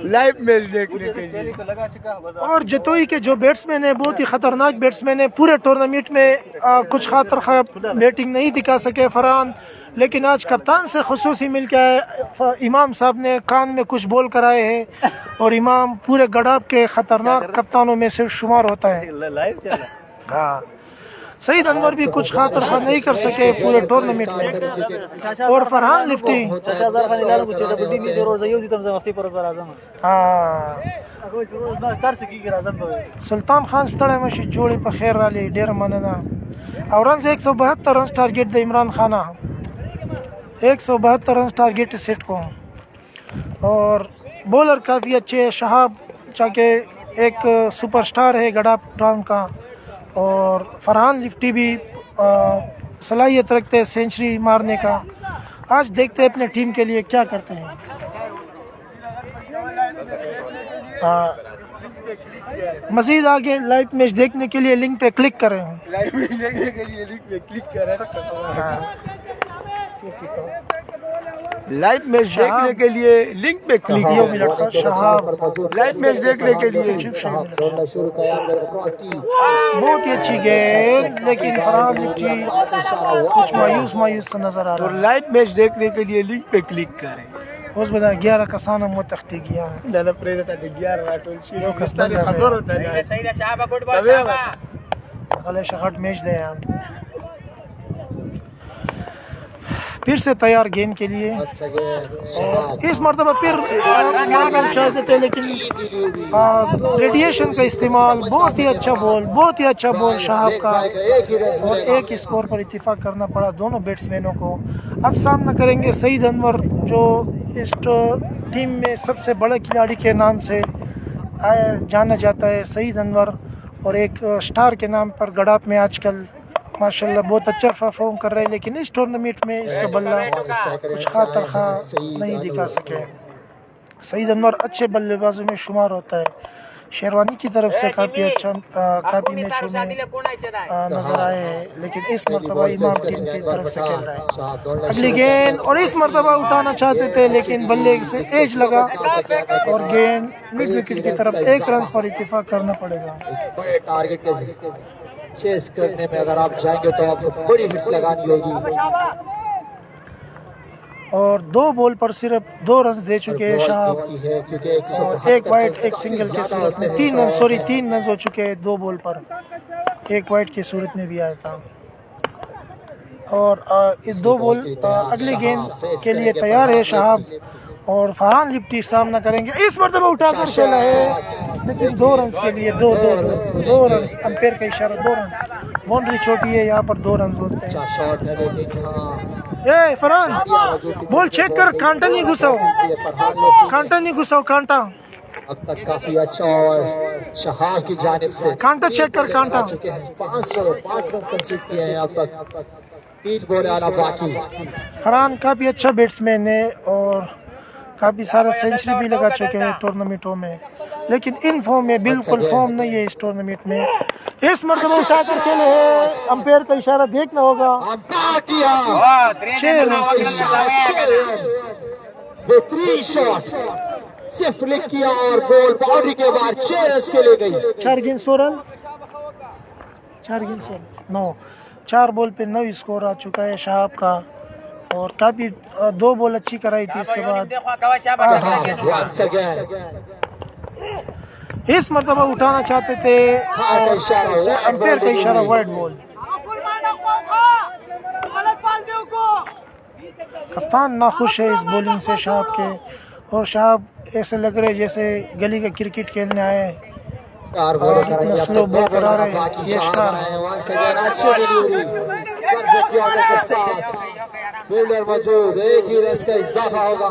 लाइव मैच देखने के लिए। और जतोई के जो बैट्समैन है बहुत ही ख़तरनाक बैट्समैन है। पूरे टूर्नामेंट में कुछ खातर खा बैटिंग नहीं दिखा सके फरहान, लेकिन आज कप्तान से खुसूसी मिल के इमाम साहब ने कान में कुछ बोल कर आए हैं। और इमाम पूरे गडाब के ख़तरनाक कप्तानों में से शुमार होता है। हाँ, सईद अनवर भी कुछ खातर खा नहीं कर सके पूरे टूर्नामेंट में। और फरहान लिफ्टी, सुल्तान खान स्टड़े मशी जोड़ी पर खैर वाली डेर मनना। और रन से 172 रन टारगेट दे इमरान खाना, 172 रन टारगेट सेट को। और बॉलर काफ़ी अच्छे है, शहाब चाके एक सुपरस्टार है गडाब टाउन का। और फरहान लिफ्टी भी सलाहियत रखते हैं सेंचुरी मारने का। आज देखते हैं अपने टीम के लिए क्या करते हैं। मजीद आगे लाइव मैच देखने के लिए लिंक पे क्लिक करें। लाइव देखने के लिए लिंक पे क्लिक करें। लाइव मैच देखने के लिए लिंक पे क्लिक लाइव मैच देखने के लिए। बहुत ही अच्छी गेंद, लेकिन फरहान लिफ्टी कुछ मायूस सा नजर आ रहा है। लाइव मैच देखने के लिए लिंक पे क्लिक करें। उस बदा 11 कसाना मुतख्ती गया दादा प्रेरता 11 राटोल शी यो कस्तानी खबर होता है। अगले शगट मैच दे यार। फिर से तैयार गेंद के लिए। और इस मरतबा फिर मारना चाहते थे, लेकिन रेडिएशन का इस्तेमाल। बहुत ही अच्छा बॉल शहाब का, और एक स्कोर पर इत्तेफाक करना पड़ा दोनों बैट्समैनों को। अब सामना करेंगे सईद अनवर, जो इस टीम में सबसे बड़े खिलाड़ी के नाम से जाना जाता है। सईद अनवर, और एक स्टार के नाम पर गड़ाप में आजकल माशाल्लाह बहुत अच्छा परफॉर्म कर रहे हैं, लेकिन इस टूर्नामेंट में इसका बल्ला कुछ खातर खा नहीं दिखा सके। सईद अनवर अच्छे बल्लेबाजों में शुमार होता है। शेरवानी की तरफ से काफ़ी मैचों में नजर आए हैं, लेकिन इस मरतबा इमाम टीम की तरफ से खेल रहा है। अगली गेंद, और इस मरतबा उठाना चाहते थे, लेकिन बल्ले से एज लगा और गेंद मिड विकेट की तरफ। 1 रन पर इत्तेफाक करना पड़ेगा। बड़े टारगेट के चेस करने में अगर आप जाएंगे तो आपको बड़ी हिट्स लगानी होगी। और 2 बॉल पर सिर्फ 2 रन दे चुके हैं शाह, और 1 वाइड 1 सिंगल की सूरत में 3 रन हो चुके हैं 2 बॉल पर। 1 वाइड की सूरत में भी आया था। और इस 2 बॉल अगली गेंद के लिए तैयार है शहाब, और फरहान लिफ्टी सामना करेंगे। इस मरतबा उठाकर खेला है, लेकिन 2 रन के लिए 2 रन। अंपायर का इशारा 2 रन। बाउंड्री छोटी है, यहाँ पर 2 रन होते हैं। ए फरहान, बॉल चेक कर, कांटा नहीं घुसाओ कांटा। अब तक काफी अच्छा और शहाब की जानिब से कांटा चेक कर, कांटा। 5 रन कंसीड किए हैं अब तक। 3 बॉल आना बाकी। फरहान काफी अच्छा बैट्समैन है, और काफ़ी सारा सेंचुरी भी लगा चुके हैं टूर्नामेंटों में, लेकिन इन फॉर्म में बिल्कुल फॉर्म नहीं है इस टूर्नामेंट में। इस मरतबा उठाकर खेले हैं, अंपायर का इशारा देखना होगा। 6 रन। बेहतरीन शॉट, सिर्फ लिक किया और बॉल बाउंड्री के बाद 6 रन के लिए गई। 4 गेंद 100 रन, 9। 4 बॉल पे 9 स्कोर आ चुका है शहाब का, और काफी 2 बॉल अच्छी कराई थी इसके बाद। इस मरतबा उठाना चाहते थे, अंपायर का इशारा वाइड बॉल। कप्तान नाखुश है इस बॉलिंग से शहाब के, और शहाब ऐसे लग रहे जैसे गली का क्रिकेट खेलने आए हैं। इतना स्लो बॉल करा रहे ये स्टार। फील्डर मौजूद, 1 ही रन का इजाफा होगा।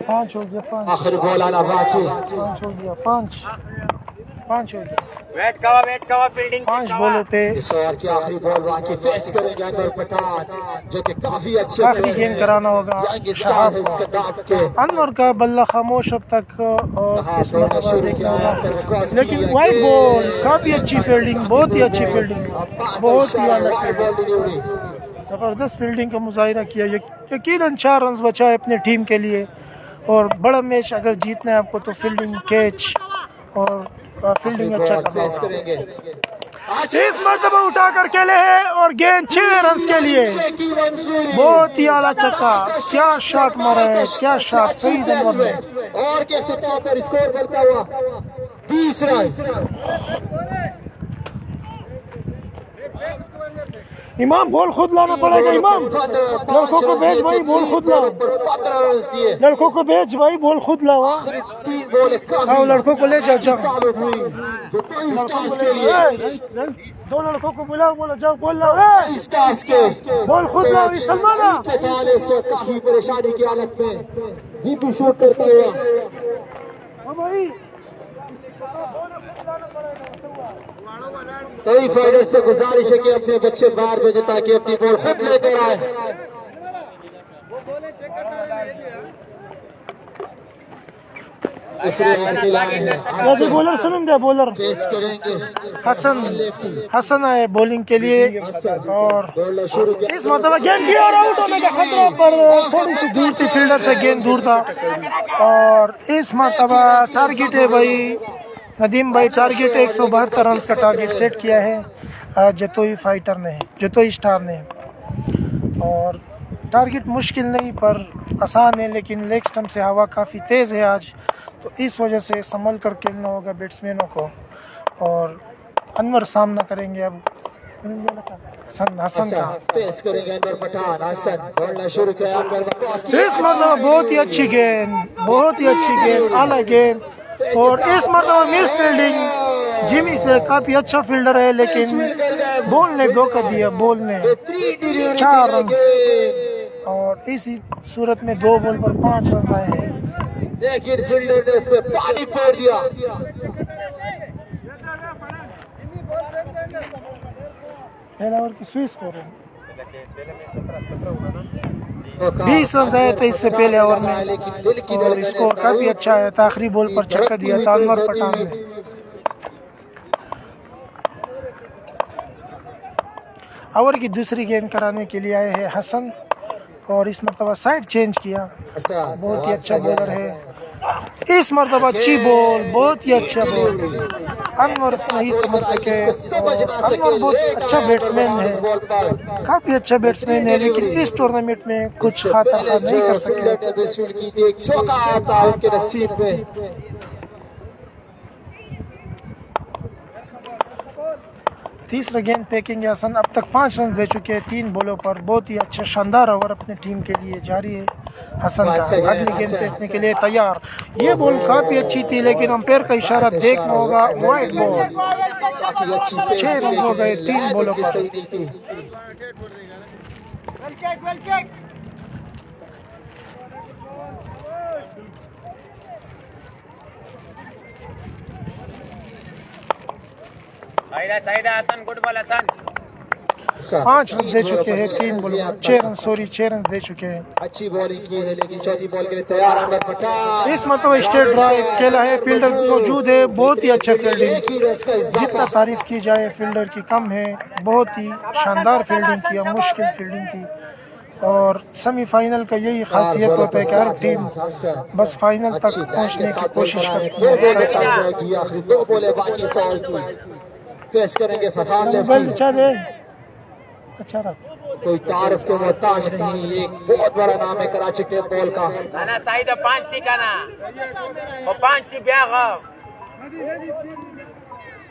पाँच हो गया, 5 आखिरी बॉल आना बाकी। 5 हो गया, 5 हो गया। वेट कवर फील्डिंग 5 बॉलों पे इस ओवर की आखिरी बॉल बाकी। फेस करेंगे अनवर पठान, जो कि काफी अच्छे आखिरी गेंद कराना होगा शहाब को। अनवर का बल्ला खामोश अब तक, और इस मरतबा देखना होगा, लेकिन वाइड बॉल। काफी अच्छी फील्डिंग, बहुत ही अच्छी फील्डिंग, बहुत ही जबरदस्त फील्डिंग का मुजाहिरा किया। यकीनन 4 रन बचा है अपने टीम के लिए, और बड़ा मैच अगर जीतना है आपको तो फील्डिंग, कैच और फील्डिंग अच्छा करना होगा। इस मरतबा उठाकर खेले हैं, और गेंद 6 रन के लिए। बहुत ही आला चक्का, क्या शॉट मारा है, क्या शॉट। सईद अनवर ने और के इख्तिताम पर स्कोर बढ़ता हुआ 20 रन। इमाम बॉल खुद लाना पड़ेगा। इमाम, लड़कों को भेज भाई, बॉल खुद लाओ। 15 रन दिए। लड़कों को भेज भाई, बॉल खुद लाओ। 3 बॉल आओ, लड़कों को ले जाओ। साबित हुई जो 23 स्टार्स के लिए। 2 लड़कों को बुलाओ, बोलो जाओ बॉल लाओ। 23 स्टार्स के बॉल खुद लाओ। सलमाना के थाने से काफी परेशानी की हालत में डीपी शूट करता हुआ। भाई कई फाइटर से गुजारिश है कि अपने बच्चे बाहर भेजें ताकि अपनी बॉल खुद लेकर आए। वो भी बॉलर सुन दे, बॉलर फेस करेंगे हसन आए बॉलिंग के लिए और बॉलर शुरू किया। इस मतलब गेंद की और आउट होने का खतरा, पर थोड़ी सी दूर थी, फील्डर से गेंद दूर था। और इस मरतबा टारगेट है भाई नदीम भाई, टारगेट 172 रन का टारगेट सेट किया है जतोई फाइटर ने, जतोई स्टार ने। और टारगेट मुश्किल नहीं पर आसान है, लेकिन लेग स्टंप से हवा काफ़ी तेज़ है आज, तो इस वजह से संभल कर खेलना होगा बैट्समैनों को। और अनवर सामना करेंगे अब हसन का। पेश करेंगे अंदर पठान। हसन बोलना शुरू किया। इस मतलब बहुत ही अच्छी गेंद, बहुत ही अच्छी गेंद, आला गेंद। और इस मतलब मिस फील्डिंग जिमी से, काफ़ी अच्छा फील्डर है लेकिन बॉल ने धोखा दिया, बॉल ने 4 रन। और इसी सूरत में 2 बॉल पर 5 रन आए हैं। लेकिन फील्डर ने उसमें पानी फेर दिया। पहला ओवर की स्विच स्कोर है 20 रन आए थे इससे पहले ओवर में, लेकिन दिल की और स्कोर काफी अच्छा है। आखिरी बॉल पर छक्का दिया था अनवर पठान ने। ओवर की दूसरी गेंद कराने के लिए आए हैं हसन, और इस मरतबा साइड चेंज किया। बहुत ही अच्छा बॉलर है इस मरतबा, अच्छी बॉल, बहुत ही अच्छा बॉल। अनवर नहीं समझ सके, अनवर बहुत अच्छा बैट्समैन है, काफी अच्छा बैट्समैन है, लेकिन इस टूर्नामेंट में कुछ खाता नहीं कर सके। एक चौका आता है उनके नसीब में। तीसरा गेंद फेंकेंगे हसन। अब तक 5 रन दे चुके हैं 3 बॉलों पर। बहुत ही अच्छा शानदार ओवर अपने टीम के लिए जारी है हसन का। अगली गेंद फेंकने के लिए तैयार। ये बॉल काफी अच्छी थी, लेकिन अंपायर का इशारा देखना होगा, वाइड बॉल। 6 रन हो गए 3 बॉलों पर। Hasan good ball Hasan. 5 run दे चुके हैं 3 बॉल पर। 6 रन दे चुके हैं। अच्छी बॉलिंग की है, लेकिन चौथी बॉल के लिए तैयार अनवर पठान। इस मतलब स्टेट ड्राइव खेला है, फील्डर मौजूद है, बहुत ही अच्छा फील्डिंग। जितना तारीफ की जाए फील्डर की कम है, बहुत ही शानदार फील्डिंग किया, मुश्किल फील्डिंग की। और सेमीफाइनल का यही खासियत होता है कि हर टीम बस फाइनल तक पहुंचने की कोशिश करती है। आखिरी 2 बॉलें बाकी 100 की। पेश करेंगे फरहान अच्छा रहा, कोई तारीफ के मोहताज नहीं, एक बहुत बड़ा नाम है कराची के बॉल का।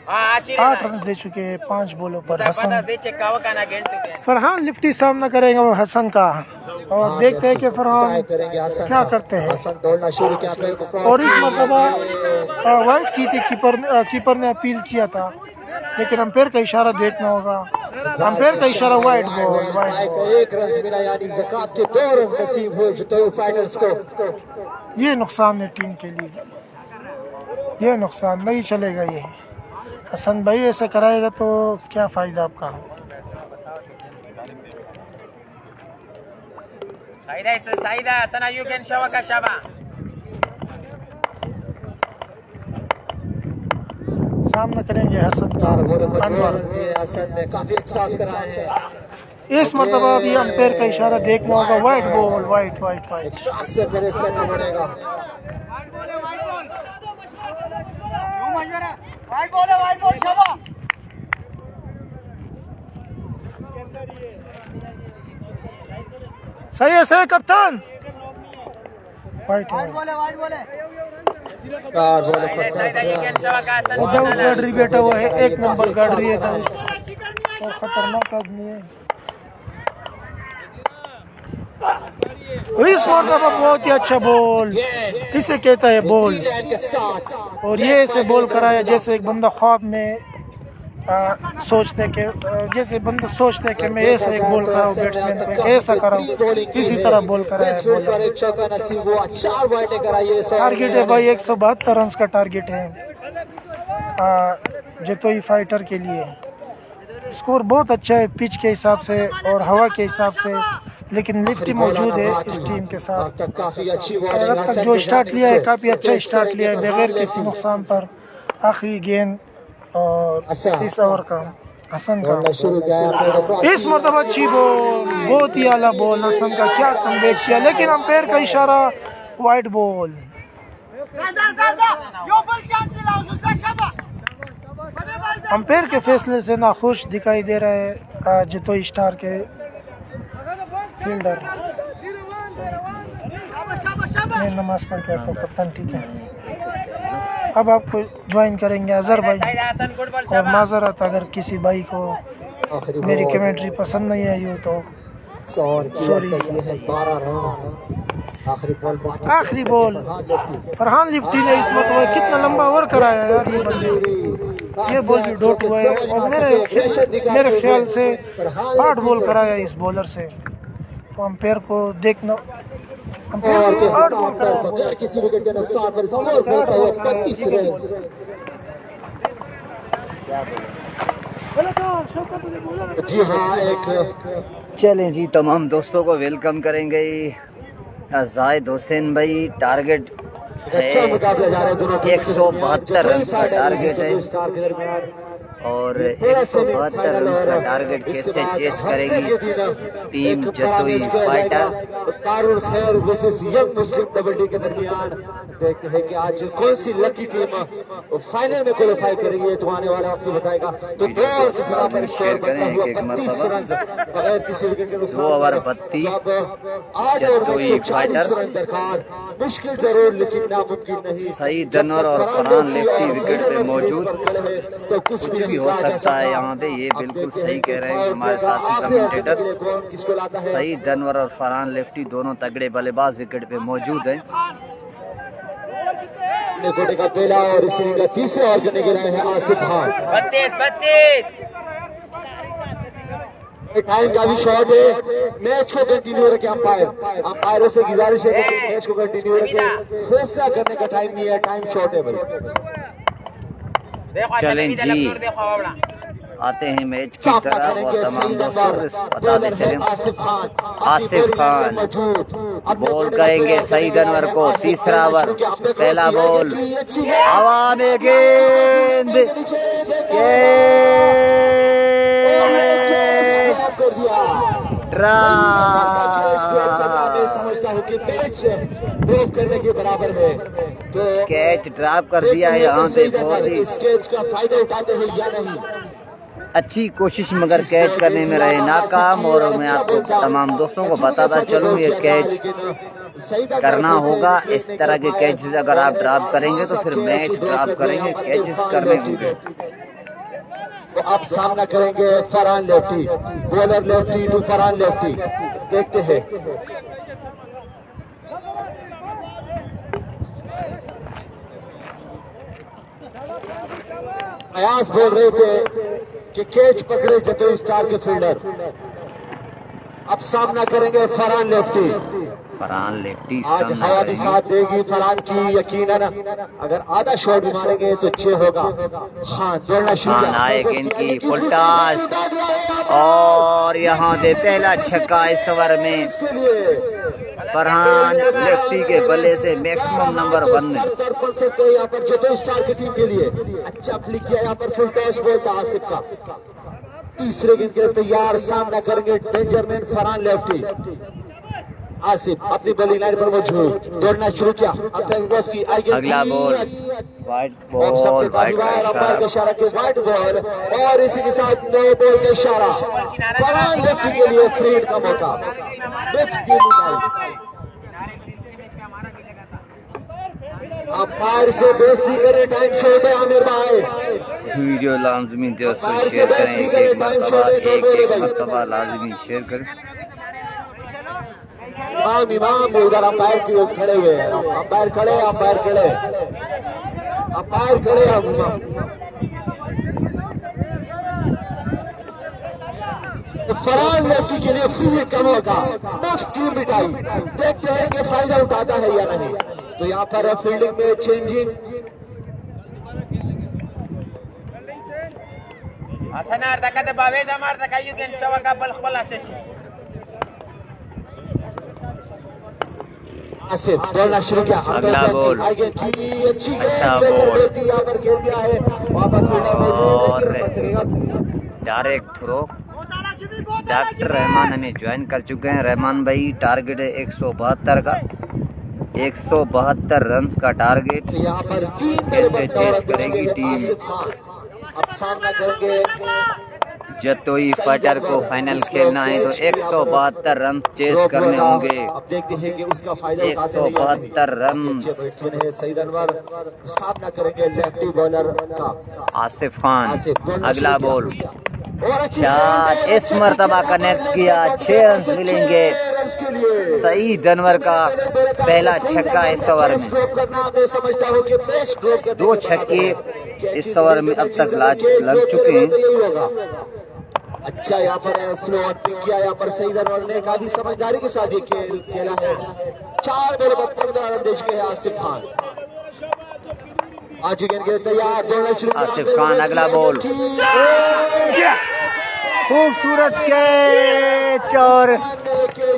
8 रन दे चुके हैं 5 बॉलों पर हसन। फरहान लिफ्टी सामना करेगा वो हसन का, और देखते हैं कि फरहान क्या करते हैं। हसन दौड़ना शुरू किया। और इस मरतबा वाइड की थी, कीपर ने अपील किया था, लेकिन अंपायर का इशारा देखना होगा। अंपायर का इशारा wide ball, wide ball. 1 run मिला, यानी ज़कात के 2 रन नसीब हुए जतोई फाइटर्स को। ये नुकसान है टीम के लिए, ये नुकसान नहीं चलेगा। ये हसन भाई ऐसा कराएगा तो क्या फायदा आपका। सामना करेंगे हसन का। हसन ने काफी एहसास कराए हैं। इस मतलब अभी अंपायर का इशारा देखना होगा, wide ball, wide wide wide. से बरेस करना पड़ेगा। सही है, सही कप्तान। वाइड गाड़ी बेटा वो है, 1 नंबर गाड़ी है और खतरनाक आदमी है। इस मौका बहुत ही अच्छा बॉल, इसे कहता है बॉल। और ये ऐसे बॉल कराया जैसे एक बंदा ख्वाब में सोचते कि जैसे बंदा सोचते कि मैं ऐसा एक बॉल कराऊं, बैट्समैन को ऐसा कराऊं, इसी तरह बॉल कराया। टारगेट है भाई 172 रन का टारगेट है। जतोई फाइटर के लिए। स्कोर बहुत अच्छा है पिच के हिसाब से और हवा के हिसाब से, लेकिन लिफ्टी मौजूद है इस टीम के साथ। काफी अच्छी और अब तक जो स्टार्ट लिया है काफ़ी अच्छा स्टार्ट लिया है बगैर किसी नुकसान पर। आखिरी गेंद और इस ओवर का हसन का इस मरतबा अच्छी बॉल, बहुत ही आला बॉल हसन का, क्या कमबैक किया, लेकिन अंपायर का इशारा वाइड बॉल। अंपायर के फैसले से नाखुश दिखाई दे रहे हैं जतोई स्टार के फील्डर। मैं नमाज पढ़ के आपको कप्तान, ठीक है। अब आपको ज्वाइन करेंगे अजहर भाई, और माजरत अगर किसी भाई को मेरी कमेंट्री पसंद नहीं आई हो तो सॉरी। आखिरी बॉल फरहान लिफ्टी ने इस वक्त कितना लंबा ओवर कराया यार ये बंदे, ये बॉल भी डॉट हुआ है। और मेरे ख्याल से 8 बॉल कराया इस बॉलर से, तो अंपायर को देखना, अंपायर को 8 बॉल कराया। किसी विकेट के नुकसान पर स्कोर बढ़ता हुआ 25 रन। जी हाँ, एक चलें जी, तमाम दोस्तों को वेलकम करेंगे। जाहिद हुसैन भाई, टारगेट है 172 रन का टारगेट है, और 172 रन का टारगेट कैसे चेस करेगी टीम जतोई फाइटर। दारुल खैर वर्सेस यंग मुस्लिम कबड्डी के दरमियान देखते हैं कि आज कौन सी लकी टीम फाइनल में क्वालिफाई करेगी, ये तो आने वाला वक्त बताएगा। तो 2 ओवर की जगह पर स्कोर बनता हुआ 32 रन बगैर किसी विकेट के नुकसान। 2 ओवर 32 जतोई फाइटर। रन दरकार, मुश्किल जरूर लेकिन नामुमकिन नहीं। सईद अनवर और फरहान लेफ्टी विकेट पे मौजूद, तो कुछ भी हो सकता है यहाँ पे। ये बिल्कुल सही कह रहे हैं हमारे साथी कमेंटेटर। सईद अनवर और फरहान लेफ्टी दोनों तगड़े बल्लेबाज विकेट पे मौजूद हैं। कोटे का पहला और इस इनिंग का तीसरा ओवर करने के लिए है आसिफ खान। 32 टाइम का भी शॉट है, मैच को कंटिन्यू रखे। अंपायरों से गुजारिश है कि मैच को कंटिन्यू रखे, फैसला करने का टाइम नहीं है, टाइम शॉर्ट है भाई। चलें जी, आते हैं मैच की तरफ और तमाम दोस्तों बताते चलें। आसिफ खान बॉल करेंगे सईद अनवर को, तीसरा ओवर, पहला बॉल, हवा में गेंद, समझता हूँ कि मैच ड्रॉप करने के बराबर है, तो कैच ड्रॉप कर दिया है यहाँ से। बहुत ही इस कैच का फायदा उठाते हैं या नहीं, अच्छी कोशिश मगर कैच करने में रहे नाकाम। और मैं आपको तमाम दोस्तों को बताता चलूँ, ये कैच करना होगा। इस तरह के कैचेस अगर आप ड्रॉप करेंगे तो फिर मैच ड्रॉप करेंगे, कैचेस करने होंगे। तो अब सामना करेंगे Farhan lefty, bowler lefty to Farhan lefty. देखते हैं अयास बोल रहे थे कि कैच पकड़े जतोई स्टार के फील्डर। अब सामना करेंगे फरहान लेफ्टी। फरहान लेफ्टी आज हवा भी साथ देगी फरहान की, यकीनन अगर आधा शॉट भी मारेंगे तो 6 होगा। हाँ, दौड़ना शुरू किया इनकी फुल टॉस, और यहाँ से पहला छक्का इस ओवर में फरहान लेफ्टी के बल्ले से मैक्सिमम नंबर 1 में। यहाँ पर जतोई स्टार की टीम के लिए अच्छा फ्लिक किया, यहाँ पर फुल टॉस बॉल था आसिफ का। तीसरे गेंद के लिए तैयार, सामना करेंगे danger man Farhan lefty. Asif अपनी बॉलिंग लाइन पर मौजूद, दौड़ना शुरू किया। अगला बॉल वाइट बॉल, वाइट का इशारा के वाइट बॉल, और इसी के साथ नए बॉल का इशारा फरहान लेफ्टी के लिए फ्री हिट का मौका। अंपायर से बेइज्जती करे, टाइम शॉट है आमिर भाई। वीडियो लाजमी दोस्तों शेयर करें, एक मरतबा लाजमी शेयर करें। इमाम उधर अंपायर की खड़े हुए हैं, अंपायर खड़े, अंपायर खड़े, अंपायर खड़े। फरहान लेफ्टी के लिए फ्री हिट का मौका, नेक्स्ट टीम बिटाई। देखते हैं कि फायदा उठाता है या नहीं। तो यहाँ पर फील्डिंग में चेंजिंग, आसिफ दौड़ना शुरू किया। अगला बॉल। अच्छी अच्छा गेंद बॉल। यहाँ पर खेल दिया है, वहाँ पर फील्डर मौजूद है, बच सकेगा। Direct throw. डॉक्टर रहमान हमें ज्वाइन कर चुके हैं। रहमान भाई, टारगेट है 172 का, 172 रन का टारगेट। यहाँ पर 3 कैसे चेस करेगी टीम? आसिफ खान अब सामना करेंगे। जतोई फाइटर को फाइनल खेलना है तो 172 रन चेस करने होंगे। अब देखते हैं कि उसका फायदा उठाते हैं या नहीं। 172 रन। अच्छे बैट्समैन है सईद अनवर, सामना करेंगे लेफ्टी बॉलर का आसिफ खान। आसिफ। अगला बॉल। और अच्छी चार गेंद है। इस मरतबा कनेक्ट किया, 6 रन मिलेंगे। रन्स के लिए सईद अनवर का पहला छक्का इस ओवर में। मैं समझता हूँ कि मैच ड्रॉ करने 2 के छक्के बाद इस ओवर में अब तक लग चुके हैं। यही होगा। अच्छा यहाँ पर स्लो ऑन पिक किया, यहाँ पर सईद अनवर ने काफी समझदारी के साथ ये खेला है। 4 बॉल पर 15 रन दे चुके हैं आसिफ खान। आज गेंद के तैयार, दौड़ना शुरू किया। आसिफ खान। अगला बॉल। खूबसूरत कैच और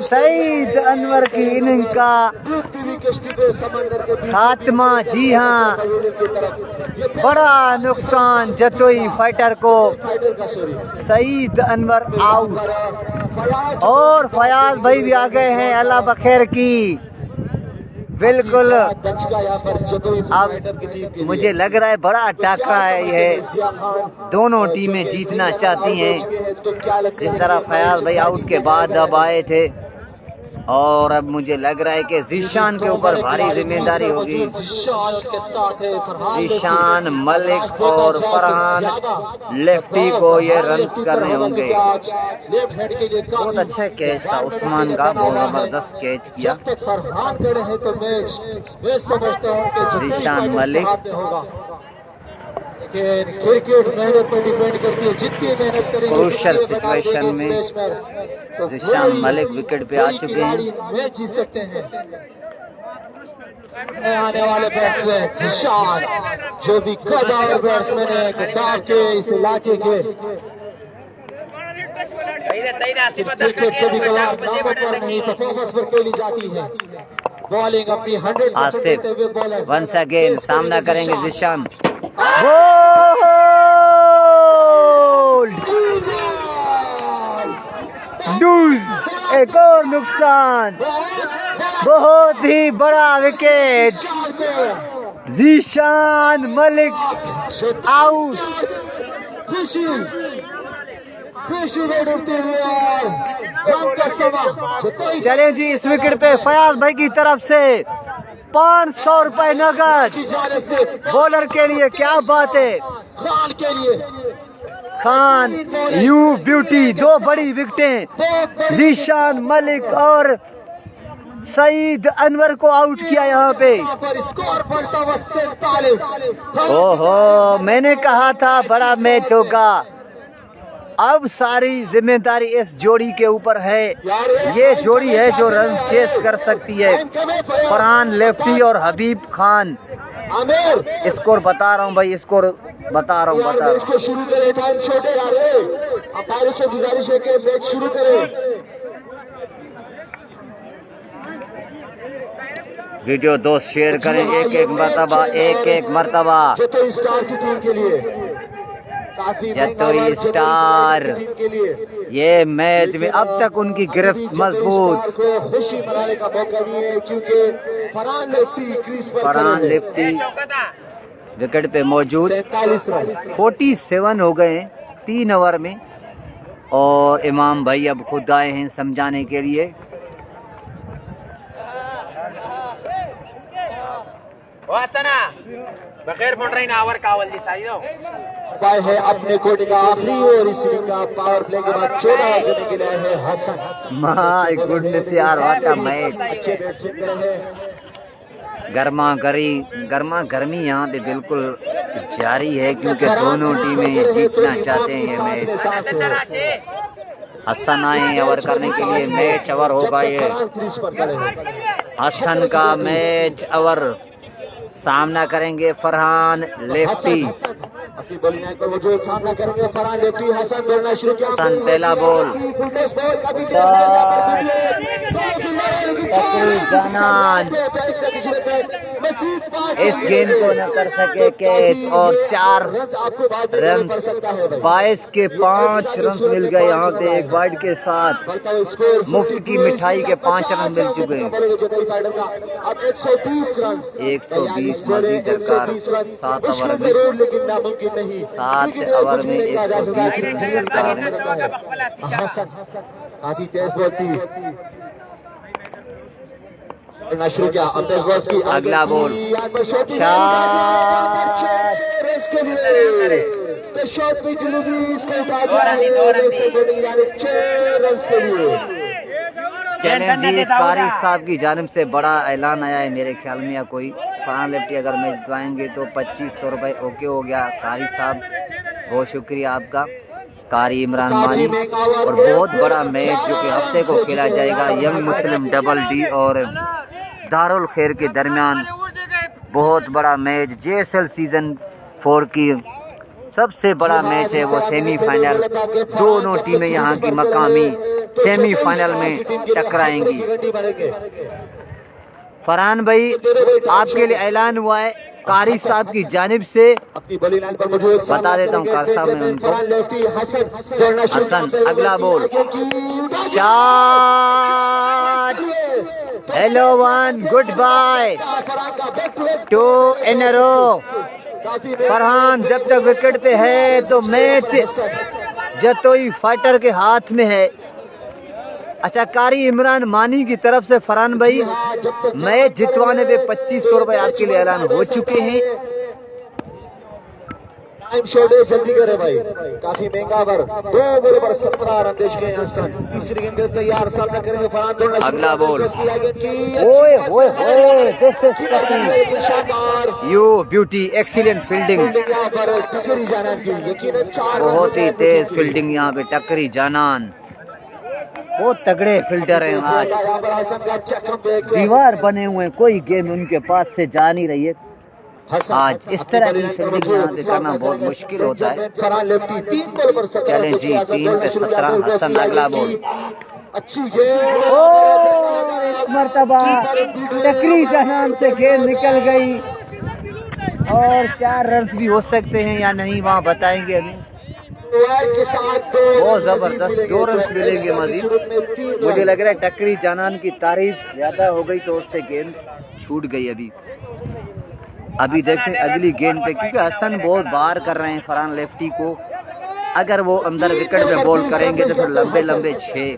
सईद अनवर की इनिंग का खात्मा। जी हाँ, बड़ा नुकसान जतोई फाइटर को। सईद अनवर आउट और फयाज भाई भी आ गए हैं, अल्लाह बखैर की। बिल्कुल। अब मुझे लग रहा है बड़ा टाकरा है ये, दोनों टीमें जीतना चाहती हैं। जिस तरह फयाज भाई आउट के बाद अब आए थे, और अब मुझे लग रहा है कि जीशान के ऊपर भारी जिम्मेदारी होगी। जीशान, मलिक और फरहान लेफ्टी को ये रन्स करने होंगे। बहुत अच्छा कैच था उस्मान का, बहुत जबरदस्त कैच किया। जीशान मलिक। क्रिकेट मेहनत पर डिपेंड करती है, जितनी मेहनत करेंगे क्रूशियल सिचुएशन में जीशान मलिक विकेट पे आ चुके हैं। मैच जीत सकते हैं। आने वाले बैट्समैन जीशान, जो भी कदावर बैट्समैन है किताब के इस इलाके के, क्रिकेट के भी कलार नामों पर नहीं परफॉर्मेंस पर खेली जाती है। बॉलिंग अपनी 100% देते हुए बॉलर वंस अगेन सामना करेंगे जीशान। लूज, एक और नुकसान। बहुत ही बड़ा विकेट। जीशान मलिक आउट। चले जी, इस विकेट पे फयाज भाई की तरफ से 500 रुपए नगद बॉलर के लिए। क्या बात है खान के लिए। खान यू ब्यूटी, 2 बड़ी विकेटें जीशान मलिक और सईद अनवर को आउट किया यहाँ पे। स्कोर पड़ता हुआ 47। ओहो, मैंने कहा था बड़ा मैच होगा। अब सारी जिम्मेदारी इस जोड़ी के ऊपर है। ये जोड़ी है जो रन चेस कर सकती है। फरहान लेफ्टी और हबीब खान। स्कोर बता रहा हूँ भाई, स्कोर बता रहा हूँ। मैच को शुरू करें, टाइम छोटे आ रहे। अंपायर से गुजारिश है कि मैच शुरू करें। वीडियो दोस्त शेयर करें एक एक मरतबा। जतोई स्टार की टीम के लिए काफी जतोई स्टार के लिए ये मैच में अब तक उनकी गिरफ्त मजबूत। को खुशी मनाने का मौका नहीं है, क्योंकि फरहान लेफ्टी क्रीज पर फरहान लेफ्टी विकेट पे मौजूद। 47 रन। 47 हो गए 3 ओवर में, और इमाम भाई अब खुद आए हैं समझाने के लिए। है अपने कोटे का आखिरी और इस इनिंग का पावर प्ले के बाद 14 रन करने के लिए आए हैं हसन। माय गुडनेस यार, व्हाट अ मैच। अच्छे बैट्समैन रहे हैं। गर्मा गर्मी यहाँ पे बिल्कुल जारी है, क्योंकि दोनों टीमें ये जीतना चाहते हैं ये मैच। हसन आए ओवर करने के लिए। मैच ओवर होगा ये, हसन का मैच ओवर। सामना करेंगे फरहान लेफ्टी। अपनी बॉलिंग लाइन पर मौजूद सामना करेंगे फरहान लेफ्टी। हसन दौड़ना शुरू किया, हसन पहला बॉल, फुलटॉस बॉल काफी तेज बॉल यहाँ पर इस गेंद को न कर सके कैच और 4 रन, 22 के 5 रन मिल गए यहाँ पे एक वाइड के साथ। मुफ्त की मिठाई के 5 रन मिल चुके हैं। अब 120 रन 120 मजीद दरकार 7 ओवर में, जरूर लेकिन नामुमकिन नहीं। 7 ओवर में 120 रन दरकार है। हसन काफी तेज बॉल थी, शुरू किया की अगला बॉल शॉट की डिलीवरी इसको उठा दिया है, 6 रन के लिए। चैलेंज कारी साहब की जानिब से बड़ा ऐलान आया है मेरे ख्याल में, या कोई फरहान लेफ्टी अगर मैच जितवाएंगे तो 2500 रुपये ओके हो गया। कारी साहब बहुत शुक्रिया आपका, कारी इमरान मानी। और बहुत बड़ा मैच जो कि हफ्ते को खेला जाएगा यंग मुस्लिम डबल डी और दारुल खैर के दरमियान। बहुत बड़ा मैच JSL सीजन 4 की सबसे बड़ा मैच है वो सेमीफाइनल। दोनों टीमें यहाँ की मकामी सेमीफाइनल में टकराएंगी। फरहान भाई आपके लिए ऐलान हुआ है कारी साहब की जानिब से, अपनी बॉलिंग लाइन पर मौजूद बता देता हूँ कारी साहब में उनको। हसन अगला ball, shot, hello one, good bye, 2 in a row. Farhan जब तक विकेट पे है तो मैच जतोई फाइटर के हाथ में है। अच्छा, कारी इमरान मानी की तरफ से फरहान भाई मैच जितवाने पे 2500 रुपए आपके लिए ऐलान हो चुके हैं। टाइम शॉट है, जल्दी करे भाई, काफी महंगा ओवर। 2 बॉल पर 17 रन देश के हसन। तीसरी गेंद के तैयार, सामना करेंगे फरहान। दौड़ना अगला बॉल, ओए ओए यू ब्यूटी, एक्सीलेंट फील्डिंग, बहुत ही तेज फील्डिंग यहाँ पे टकरी जानान। बहुत तगड़े फील्डर हैं आज, दीवार बने हुए, कोई गेंद उनके पास से जा नहीं रही है। आज इस तरह की फील्डिंग यहाँ से करना बहुत मुश्किल होता है। चलें जी, 3 पे 17 हसन अगला बॉल, अच्छी गेंद, इस मर्तबा टकरी जानान से गेंद निकल गई और 4 रन भी हो सकते हैं या नहीं, वहाँ बताएंगे अभी। बहुत जबरदस्त 2 रन मिलेंगे मजीद। मुझे लग रहा है टकरी जानान की तारीफ ज्यादा हो गई तो उससे गेंद छूट गई। अभी देखते हैं अगली गेंद पे, क्योंकि हसन बहुत बार कर रहे हैं फरहान लेफ्टी को। अगर वो अंदर विकेट पे बॉल करेंगे तो फिर लंबे लंबे 6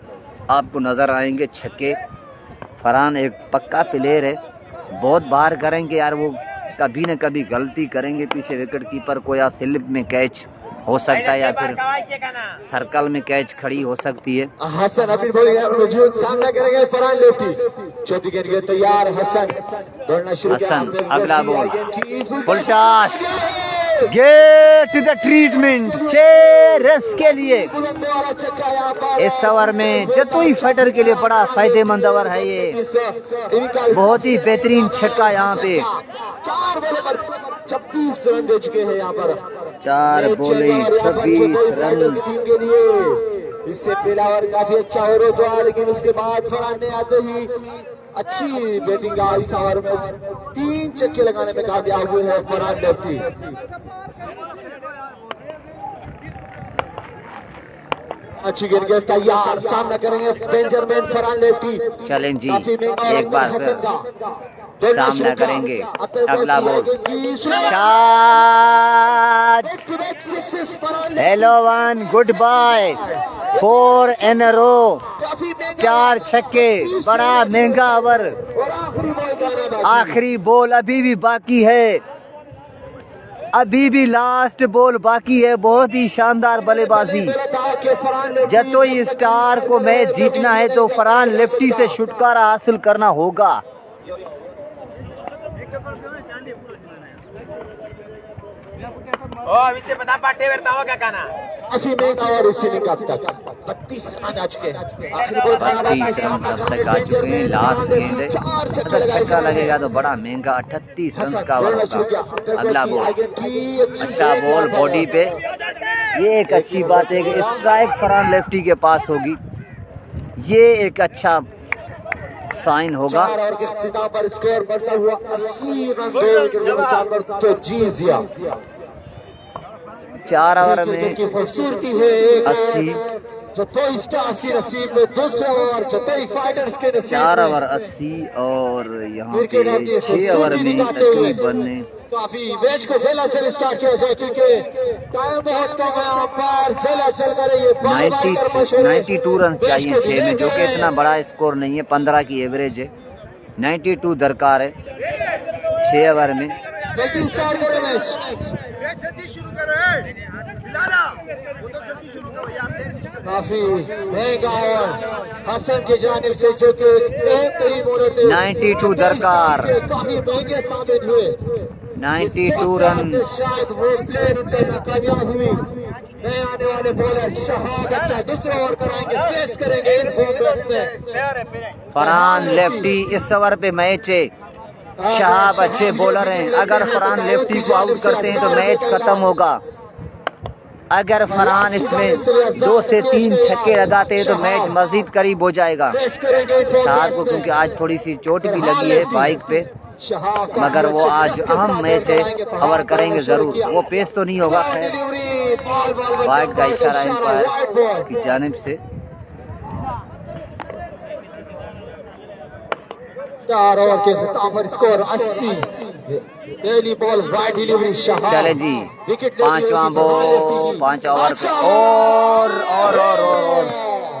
आपको नजर आएंगे छक्के। फरहान एक पक्का प्लेयर है, बहुत बार करेंगे यार, वो कभी न कभी गलती करेंगे, पीछे विकेट कीपर को या स्लिप में कैच हो सकता है या फिर सर्कल में कैच खड़ी हो सकती है। हसन अपनी बॉलिंग मौजूद, सामना करेंगे फरहान लेफ्टी। चौथी गेंद के तैयार, हसन दौड़ना शुरू किया। हसन अगला ball, full toss, get the treatment, 6 run के लिए इस ओवर में। जतोई फाइटर के लिए बड़ा फायदेमंद ओवर है ये, बहुत ही बेहतरीन छक्का यहाँ पे। 4 बॉलों पर 26 रन दे चुके हैं यहाँ पर, 4 बॉलिंग 26 रन टीम के लिए। इससे पहला ओवर काफी अच्छा हो रहा था, लेकिन उसके बाद फरहान ने आते ही अच्छी बैटिंग आई। इस ओवर में 3 छक्के लगाने में कामयाब हुए हैं फरहान लेफ्टी। अच्छी गेंद के तैयार, सामना करेंगे बेंजामिन फरहान लेफ्टी। चलें जी, एक बार सामना करेंगे। अगला ball, shot, hello one, good bye, 4 in a row, 4 छक्के, बड़ा महंगा ओवर। आखिरी बॉल अभी भी बाकी है, अभी भी लास्ट बॉल बाकी है। बहुत ही शानदार बल्लेबाजी। जतोई स्टार को मैच जीतना है तो फरहान लेफ्टी से छुटकारा हासिल करना होगा। ओ, अभी से बता पाटे वर्ताओ क्या कहना। काफी महंगा और इस इनिंग अब तक 32 रन आ चुके हैं। आखिरी बॉल का 32 रन अब तक आ चुके हैं। लास्ट गेंद है, अगर छक्का लगेगा तो बड़ा महंगा 38 रन का ओवर होगा। अगला बॉल, अच्छा बॉल बॉडी पे। ये एक अच्छी बात है कि स्ट्राइक फरहान लेफ्टी के पास होगी, ये एक अच्छा साइन होगा। 4 ओवर के इख्तिताम पर स्कोर बढ़ता हुआ 80 रन 2 विकेट के नुकसान पर तो जीजिया 4 ओवर में की खूबसूरती है 80, जो तो स्टार्स की नसीब में, दूसरा ओवर जो तो फाइटर्स के नसीब 4 में। ओवर 80 और यहाँ पे 6 ओवर में तकरीबन काफी मैच को जल्द स्टार्ट किया जाए क्योंकि टाइम बहुत कम है यहाँ पर। जल्द करें ये 92 रन चाहिए 6 में, जो कि इतना बड़ा स्कोर नहीं है, 15 की एवरेज है। 92 दरकार है 6 ओवर में। जल्दी स्टार्ट करें मैच। काफी महंगा और हसन की जानिब से जो कि एक तरीन बॉलर थे 92 दरकार, काफी महंगे साबित हुए। 92 रन। शायद वो प्लेन उनका नाकामयाब हुई। नए आने वाले बॉलर शहाब अपना दूसरा ओवर कराएंगे, फेस करेंगे in form batsman Farhan lefty. इस ओवर पे मैच है, शहाब अच्छे बॉलर हैं। अगर फरहान लेफ्टी को आउट करते हैं तो मैच खत्म होगा। अगर फरहान इसमें 2 से 3 छक्के लगाते हैं तो मैच मजीद करीब हो जाएगा। शहाब को क्योंकि आज थोड़ी सी चोट भी लगी है बाइक पे, मगर वो आज अहम मैच है, कवर करेंगे जरूर। वो पेस तो नहीं होगा, खैर वाइड का इशारा एम्पायर की जानिब से। 4 ओवर के खिताब पर स्कोर 80। पहली बॉल वाइड डिलीवरी शहाब। चले जी, 5वां बॉल 5 ओवर पे और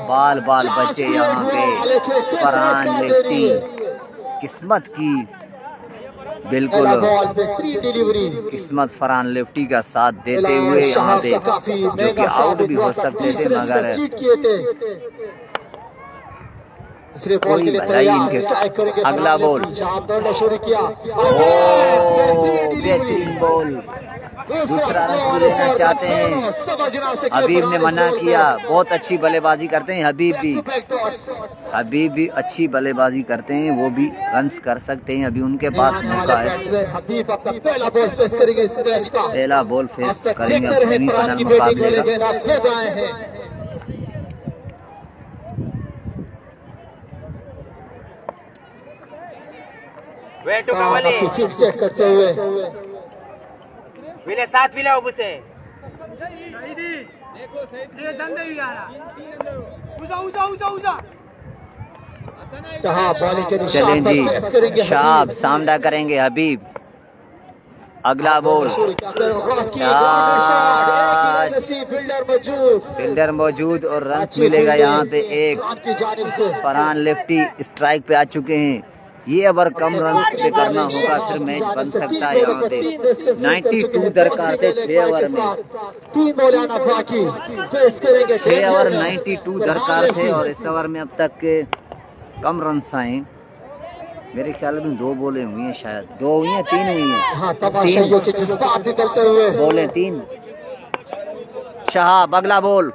बाल बचे यहाँ पे। फरहान लेफ्टी किस्मत की बिल्कुल किस्मत फरहान लेफ्टी का साथ देते हुए यहाँ पे, जो कि आउट भी हो सकते थे मगर कोई भलाई इनके। अगला बॉल, बेहतरीन बॉल, दूसरा रन लेना चाहते हैं। हबीब ने मना किया, बहुत अच्छी बल्लेबाजी करते हैं हबीब भी अच्छी बल्लेबाजी करते हैं, वो भी रन्स कर सकते हैं। अभी उनके पास मौका है। पहला बॉल फेस करेंगे इस मैच का, पहला बॉल फेस करेंगे सेमीफाइनल मुकाबले का। फील्ड सेट करते हुए चलें जी, शहाब सामना करेंगे हबीब। अगला बॉल, फील्डर मौजूद और रन मिलेगा यहाँ पे एक। फरहान लेफ्टी स्ट्राइक पे आ चुके हैं, ये ओवर कम रन पे करना होगा, फिर मैच बन सकता है। यहाँ पे 92 दरकार थे 6 ओवर में, 3 बॉल आना बाकी, फेस करेंगे 6 ओवर 92 दरकार थे और इस ओवर में अब तक के कम रन आए। मेरे ख्याल में 2 बॉलें हुई हैं, शायद 2 हुई हैं 3 हुई हैं। हाँ, तमाशाइयों के जज्बात निकलते हुए बॉलें 3। शहाब अगला बॉल,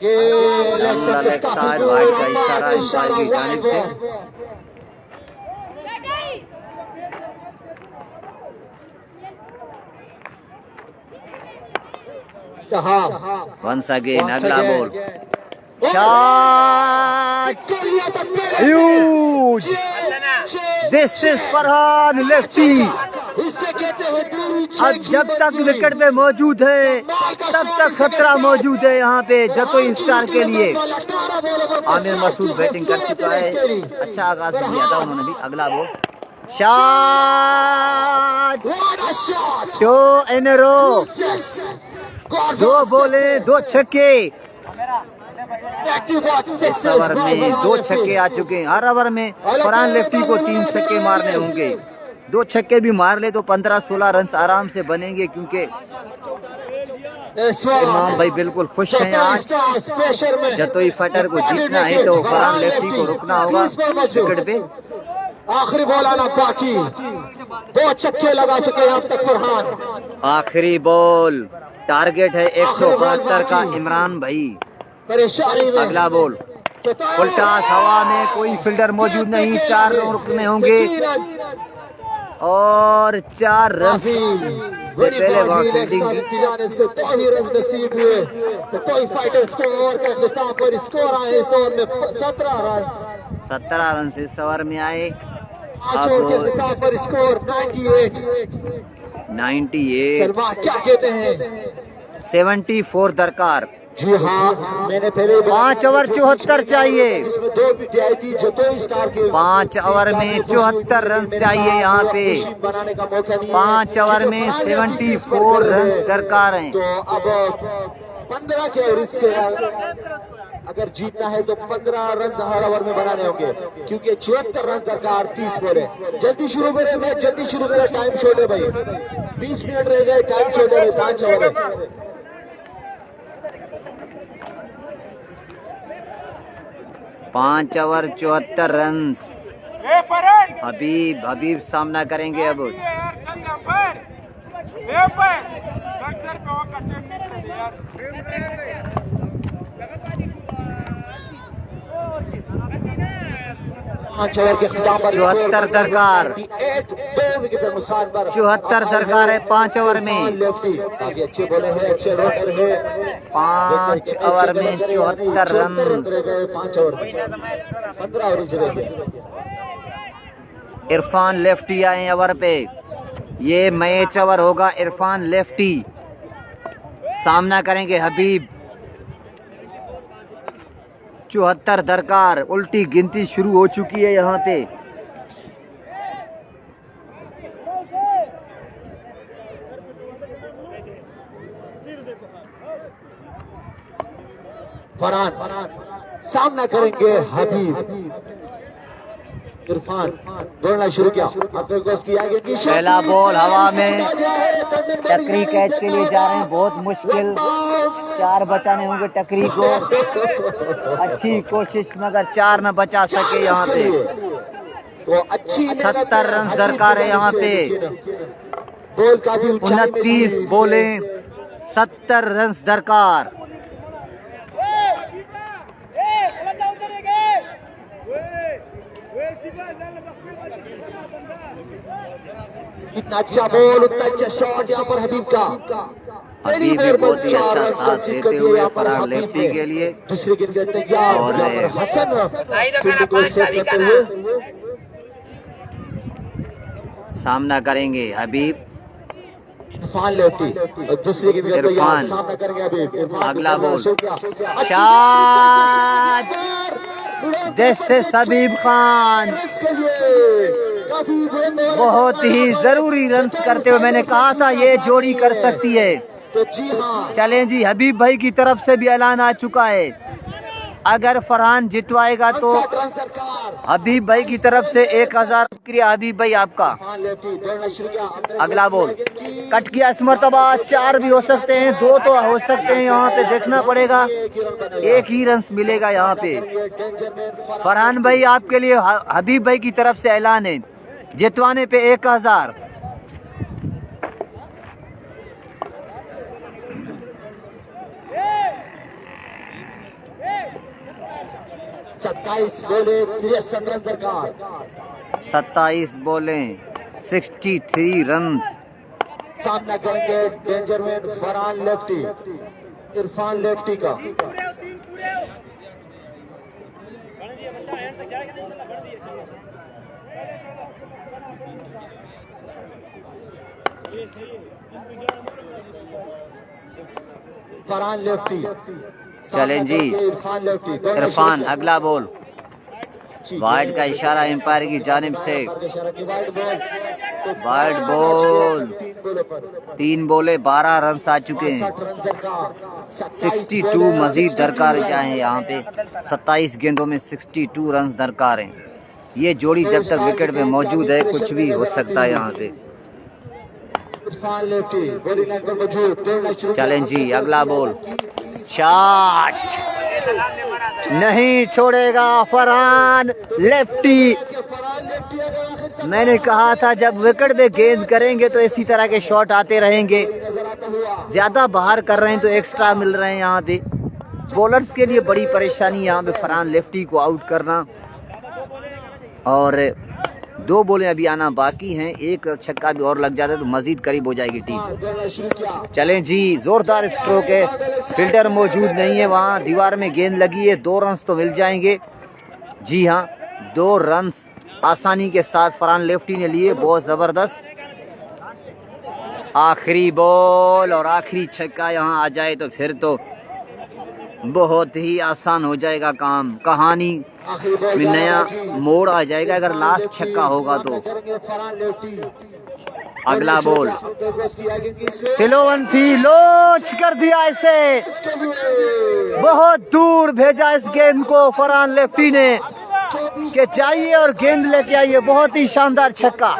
लेग साइड वाइड का इशारा अंपायर की जानिब से। वंस अगेन अगला ball, shot huge. This is Farhan lefty. अब जब तक विकेट पे मौजूद है तब तक खतरा मौजूद है यहाँ पे जतोई स्टार के लिए। आमिर मसूद बैटिंग कर चुका है, अच्छा आगाज किया था उन्होंने भी। अगला बॉल, शॉट 2 इन अ रो, 2 बोले 2 छक्के। इस ओवर में 2 छक्के आ चुके हैं। हर ओवर में फरहान लेफ्टी को 3 छक्के मारने होंगे। 2 छक्के भी मार ले तो 15-16 रन आराम से बनेंगे, क्योंकि इमाम भाई बिल्कुल खुश हैं आज। जतोई फाइटर को जीतना है तो फरहान लेफ्टी को रुकना होगा विकेट पे। आखिरी बॉल आना बाकी, 2 छक्के लगा चुके हैं अब तक फरहान। आखिरी बॉल टारगेट है 172 का इमरान भाई। परेशानी में अगला बॉल उल्टा हवा में, कोई फील्डर मौजूद नहीं, 4 रन में होंगे और 4 रन बड़ी पहले बॉल वहाँ लेग फील्डिंग स्टंप की जानिब से तोही रन नसीब हुए। तो तोही फाइटर्स को ओवर के अख्ताम पर स्कोर आए इस ओवर में 17 रन। 17 रन से इस ओवर में आए। 5 ओवर के अख्ताम पर स्कोर 98। 98 सलमान क्या कहते हैं? 74 दरकार। जी हाँ, मैंने पहले 5 ओवर 74 चाहिए। जिसमें 2 विकेट आई थी जो 2 स्टार के 5 ओवर में 74 रन चाहिए यहाँ पे। बनाने का मौका नहीं 5 ओवर में 74 रन दरकार हैं। तो अब 15 के एवरेज से अगर जीतना है तो 15 रन हर ओवर में बनाने होंगे, क्योंकि 74 रन दरकार 30 बॉल है। जल्दी शुरू करें मैच, जल्दी शुरू करें, टाइम शॉर्ट है भाई, 20 मिनट रह गए, टाइम शॉर्ट है भाई, 5 ओवर है। 5 ओवर 74 रन। हबीब सामना करेंगे अब। पांच ओवर के अख्ताम पर 74 दरकार। 2 विकेट पर नुकसान पर 74 दरकार है 5 ओवर में। लेफ्टी काफी अच्छे बॉलर है, अच्छे रनर है। 5 ओवर में 74 रन। रह गए 5 ओवर में, 15 ओवर रह गए। इरफान लेफ्टी आए ओवर पे। ये मैच ओवर होगा। इरफान लेफ्टी सामना करेंगे हबीब। 74 दरकार। उल्टी गिनती शुरू हो चुकी है यहाँ पे। फरहान सामना करेंगे हबीब। इरफान दौड़ना शुरू किया, पहला बॉल हवा में, टकरी कैच के लिए जा रहे हैं। बहुत मुश्किल, 4 बचाने होंगे टकरी को। अच्छी कोशिश मगर 4 न बचा सके यहाँ पे। तो अच्छी 70 रन दरकार है यहाँ पे। बॉल काफी 29 बोले, 70 रन दरकार। इतना अच्छा बॉल, उतना अच्छा शॉट यहाँ पर हबीब का। हबीब भी बहुत ही अच्छा साथ देते हुए फरहान लेफ्टी के लिए। दूसरे गेंद के तैयार और हसन फील्ड को सेव करते हुए सामना करेंगे हबीब। इरफान लेफ्टी और दूसरे गेंद का तैयार सामना करेंगे हबीब। अगला बॉल शॉट, दिस इज हबीब खान। बहुत ही जरूरी रन्स करते हुए मैंने कहा था ये जोड़ी कर सकती है। तो जी हाँ, चलें जी, हबीब भाई की तरफ से भी ऐलान आ चुका है। अगर फरहान जितवाएगा तो हबीब भाई की तरफ से 1000 शुक्रिया हबीब भाई आपका। अगला बॉल कट किया इस मरतबा। 4 भी हो सकते हैं, 2 तो हो सकते हैं, यहाँ पे देखना पड़ेगा। 1 ही रन मिलेगा यहाँ पे। फरहान भाई आपके लिए हबीब भाई की तरफ से ऐलान है, जितवाने पे 1000। सत्ताईस बोले 63 रन दरकार। 27 बोले 63 रन। सामना करेंगे डेंजरमैन फरहान लेफ्टी, इरफान लेफ्टी का। फरहान लेफ्टी, चलें जी, इरफान अगला बॉल। वाइड का इशारा एम्पायर की जानिब से। वाइड बॉल 3 बोले 12 रन आ चुके हैं। 62 मजीद दरकार चाहे यहाँ पे। 27 गेंदों में 62 रन दरकार हैं। ये जोड़ी जब तक विकेट पे मौजूद है कुछ भी हो सकता है यहाँ पे। चलें जी, अगला बॉल शॉट, नहीं छोड़ेगा फरहान लेफ्टी। मैंने कहा था जब विकेट पे गेंद करेंगे तो इसी तरह के शॉट आते रहेंगे। ज़्यादा बाहर कर रहे हैं तो एक्स्ट्रा मिल रहे हैं यहाँ पे। बॉलर्स के लिए बड़ी परेशानी यहाँ पे फरहान लेफ्टी को आउट करना। और 2 बॉलें अभी आना बाकी हैं, एक छक्का भी और लग जाता है तो मजीद करीब हो जाएगी टीम। चलें जी, जोरदार स्ट्रोक है, फील्डर मौजूद नहीं है वहाँ, दीवार में गेंद लगी है, 2 रन तो मिल जाएंगे। जी हाँ, 2 रन आसानी के साथ फरहान लेफ्टी ने लिए, बहुत ज़बरदस्त। आखिरी बॉल और आखिरी छक्का यहाँ आ जाए तो फिर तो बहुत ही आसान हो जाएगा काम, कहानी में नया मोड़ आ जाएगा अगर लास्ट छक्का होगा तो। अगला बॉल सिलोवन थी, लोच कर दिया इसे, बहुत दूर भेजा इस गेंद को फरहान लेफ्टी ने कि जाइए और गेंद लेके आइए। बहुत ही शानदार छक्का।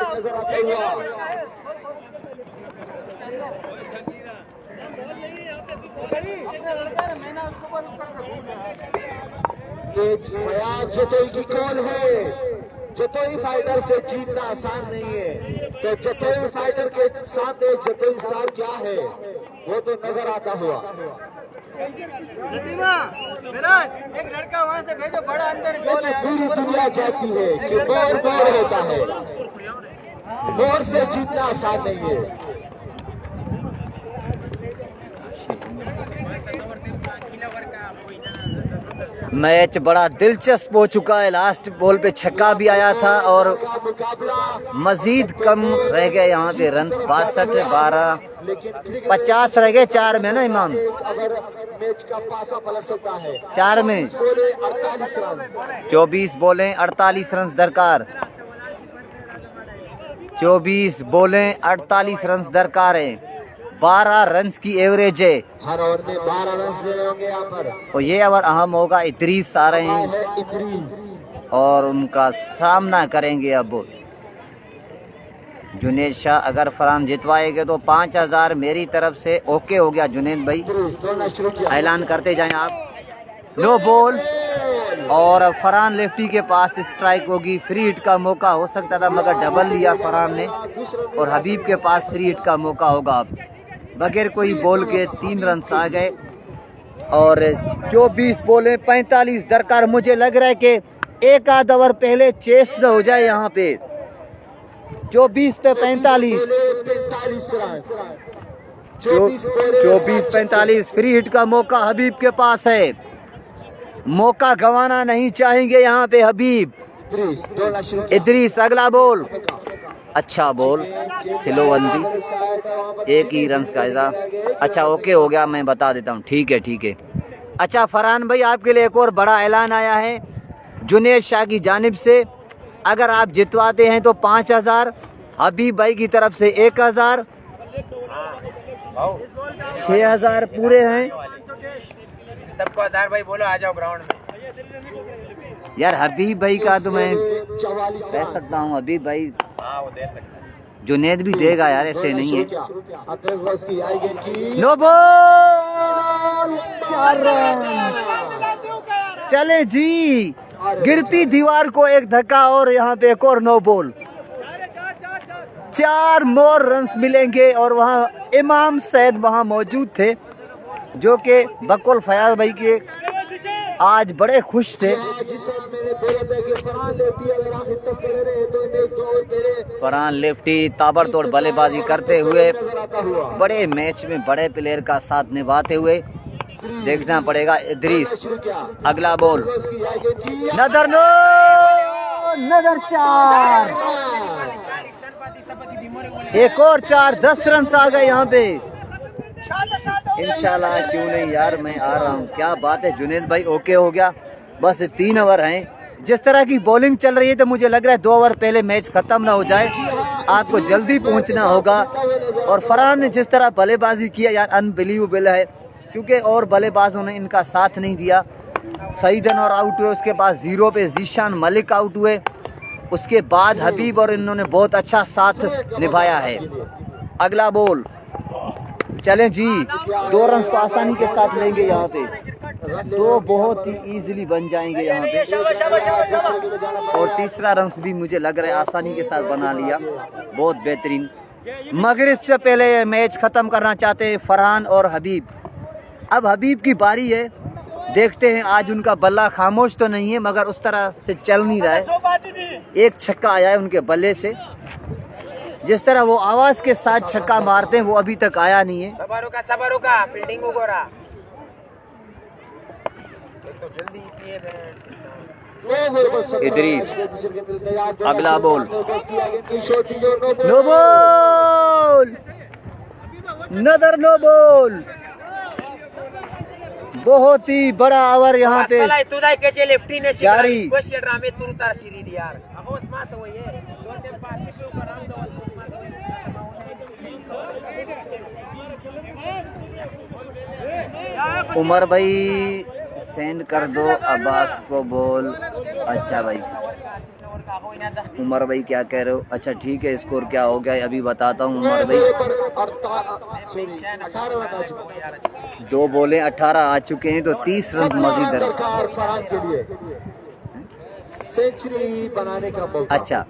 जतोई की कॉल है, जतोई फाइटर से जीतना आसान नहीं है, तो जतोई फाइटर के सामने जतोई स्टार क्या है वो तो नजर आता हुआ। एक लड़का वहाँ से भेजो, बड़ा अंदर पूरी दुनिया चाहती है कि मोर होता है, मोर से जीतना आसान नहीं है। मैच बड़ा दिलचस्प हो चुका है, लास्ट बॉल पे छक्का भी आया था और मजीद कम रह गए यहाँ पे रन, 62-12, 50 रह गए 4 में ना इमाम, मैच का पासा पलट सकता है। 4 में 48 रन, 24 बॉलें 48 रन दरकार, 24 बॉलें 48 रन दरकार है, 12 रन की एवरेज है। हर ओवर में 12 रन ले रहे होंगे यहाँ पर। और ये ओवर अहम होगा, इदरीस आ रहे हैं और उनका सामना करेंगे अब जुनेद शाह। अगर फरहान जितवाएंगे तो 5000 मेरी तरफ से ओके हो गया। जुनेद भाई ऐलान करते जाएं आप। नो बॉल और फरहान लेफ्टी के पास स्ट्राइक होगी, फ्री हिट का मौका हो सकता था मगर डबल लिया फरहान ने और हबीब के पास फ्री हिट का मौका होगा। अब बगैर कोई बॉल के 3 रन आ गए और 24 बॉलें 45 दरकार। मुझे लग रहा है कि एक आध ओवर पहले चेस न हो जाए यहाँ पे। 24 पे 45, 24-45 फ्री हिट का मौका हबीब के पास है, मौका गंवाना नहीं चाहेंगे यहाँ पे हबीब। इदरीस अगला बॉल, अच्छा बॉल, सिलोवंदी 1 ही रन का ऐसा। अच्छा ओके हो गया, मैं बता देता हूँ। ठीक है ठीक है। अच्छा फरहान भाई, आपके लिए एक और बड़ा ऐलान आया है जुनेद शाह की जानिब से। अगर आप जितवाते हैं तो 5000, हबीब भाई की तरफ से 1000, 6000 पूरे हैं। सबको 1000 भाई बोलो, आ जाओ ग्राउंड में। यार हबीब भाई का तो मैं कह सकता हूँ, हबीब भाई हाँ वो दे सकता है, जुनेद भी देगा यार, ऐसे नहीं है। नो बॉल, चले जी, गिरती दीवार को एक धक्का और यहाँ पे एक और नो बॉल। 4 मोर रन्स मिलेंगे और वहाँ इमाम सैद वहाँ मौजूद थे जो कि बकुल फयाज भाई के आज बड़े खुश थे। फरहान लेफ्टी ताबड़तोड़ बल्लेबाजी करते हुए बड़े मैच में बड़े प्लेयर का साथ निभाते हुए देखना पड़ेगा। इदरीस अगला बॉल, नजर नो, नजर 4, एक और 4, 10 रन आ गए यहाँ पे। इंशाल्लाह क्यों नहीं यार, मैं आ रहा हूँ। क्या बात है जुनेद भाई, ओके हो गया। बस 3 ओवर हैं। जिस तरह की बॉलिंग चल रही है तो मुझे लग रहा है 2 ओवर पहले मैच खत्म ना हो जाए, आपको जल्दी पहुंचना होगा। और फरहान ने जिस तरह बल्लेबाजी किया यार, अनबिलीवेबल है, क्योंकि और बल्लेबाजों ने इनका साथ नहीं दिया। सईद अनवर आउट हुए, उसके बाद 0 पे जीशान मलिक आउट हुए, उसके बाद हबीब और इन्होंने बहुत अच्छा साथ निभाया है। अगला बॉल, चलें जी, 2 रन तो आसानी के साथ लेंगे यहाँ पे, 2 बहुत ही इजीली बन जाएंगे यहाँ पे। और तीसरा रन भी मुझे लग रहा है आसानी के साथ बना लिया, बहुत बेहतरीन। मगरिब से पहले ये मैच ख़त्म करना चाहते हैं फरहान और हबीब। अब हबीब की बारी है, देखते हैं। आज उनका बल्ला खामोश तो नहीं है मगर उस तरह से चल नहीं रहा है। एक छक्का आया है उनके बल्ले से, जिस तरह वो आवाज़ के साथ छक्का मारते हैं वो अभी तक आया नहीं है। फील्डिंग को इदरीस, अगला बॉल, नो बॉल, नदर नो बॉल। बहुत ही बड़ा ओवर यहाँ पे जारी। उमर भाई सेंड कर दो अब्बास को बॉल। अच्छा भाई, उमर भाई क्या कह रहे हो? अच्छा ठीक है, स्कोर क्या हो गया अभी बताता हूँ उमर भाई। 2 बॉलें 18 आ चुके हैं तो 30 रन मजीद है। सेंचुरी बनाने का मौका। अच्छा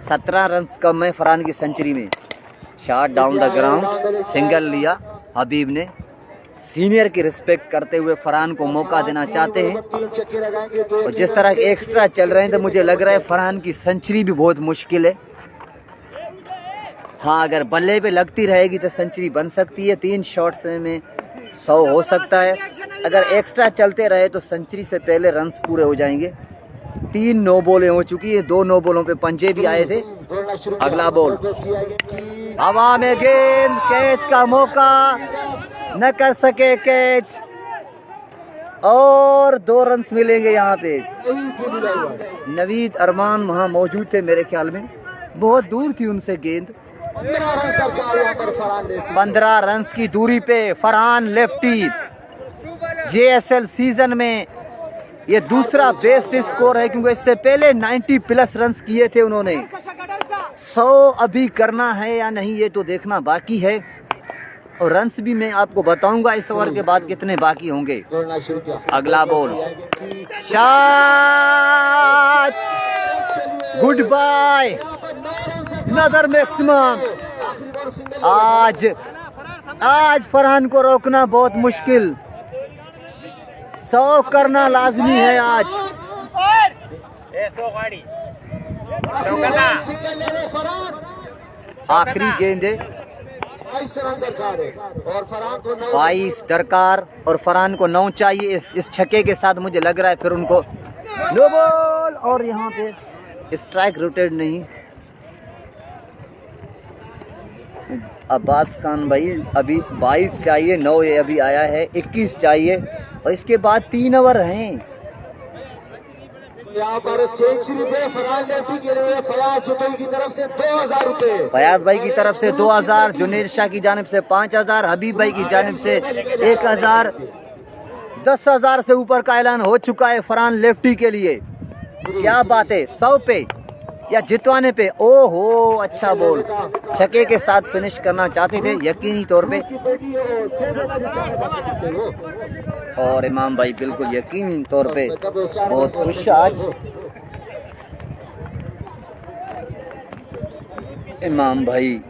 17 रन कम है फरहान की सेंचुरी में। Shot down the ground, single लिया हबीब ने। सीनियर की रिस्पेक्ट करते हुए फरहान को मौका देना चाहते हैं। और जिस तरह एक्स्ट्रा चल रहे हैं तो मुझे लग रहा है फरहान की सेंचुरी भी बहुत मुश्किल है। हाँ, अगर बल्ले पे लगती रहेगी तो सेंचुरी बन सकती है। 3 शॉट्स में 100 हो सकता है। अगर एक्स्ट्रा चलते रहे तो सेंचुरी से पहले रन्स पूरे हो जाएंगे। 3 नो बॉलें हो चुकी है, 2 नो बॉलों पे पंजे भी आए थे। अगला बॉल, हवा में गेंद, कैच का मौका, न कर सके कैच और 2 रन्स मिलेंगे यहाँ पे। नवीद अरमान वहाँ मौजूद थे मेरे ख्याल में, बहुत दूर थी उनसे गेंद। 15 रन्स की दूरी पे फरहान लेफ्टी। JSL सीजन में ये दूसरा बेस्ट स्कोर है क्योंकि इससे पहले 90 प्लस रन्स किए थे उन्होंने। 100 अभी करना है या नहीं ये तो देखना बाकी है। और रन्स भी मैं आपको बताऊंगा इस ओवर के बाद कितने बाकी होंगे। अगला बॉल, शॉट, गुड बाय, नदर मैक्सिमम। आज फरहान को रोकना बहुत मुश्किल। 100 करना लाजमी है आज। आखिरी गेंद है, 22 दरकार और फरहान को 9 चाहिए। इस छक्के के साथ मुझे लग रहा है फिर उनको नो बॉल। और यहाँ पे स्ट्राइक रोटेड नहीं। अब्बास खान भाई अभी 22 चाहिए, 9 ये अभी आया है, 21 चाहिए और इसके बाद 3 ओवर हैं। यहाँ पर सेंचुरी पे फरहान लेफ्टी के लिए फयाज जुतई की तरफ से 2000 रुपए, फयाज भाई की तरफ से 2000, जुनेर शाह की जानिब से 5000, हबीब भाई की जानिब से 1000। 10,000 से ऊपर का ऐलान हो चुका है फरहान लेफ्टी के लिए। क्या बात है, 100 पे या जितवाने पे। ओहो, अच्छा बॉल, छक्के के साथ फिनिश करना चाहते थे यकीनी तौर पे। और इमाम भाई बिल्कुल यकीनी तौर पे बहुत खुश आज। इमाम भाई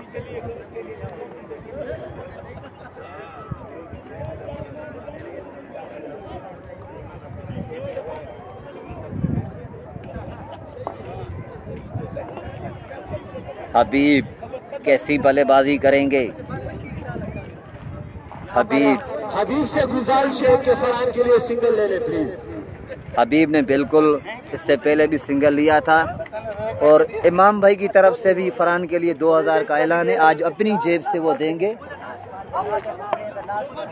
हबीब कैसी बल्लेबाजी करेंगे? हबीब से गुजारिश है कि फरहान के लिए सिंगल ले ले प्लीज। हबीब ने बिल्कुल इससे पहले भी सिंगल लिया था और इमाम भाई की तरफ से भी फरहान के लिए 2000 का ऐलान है। आज अपनी जेब से वो देंगे।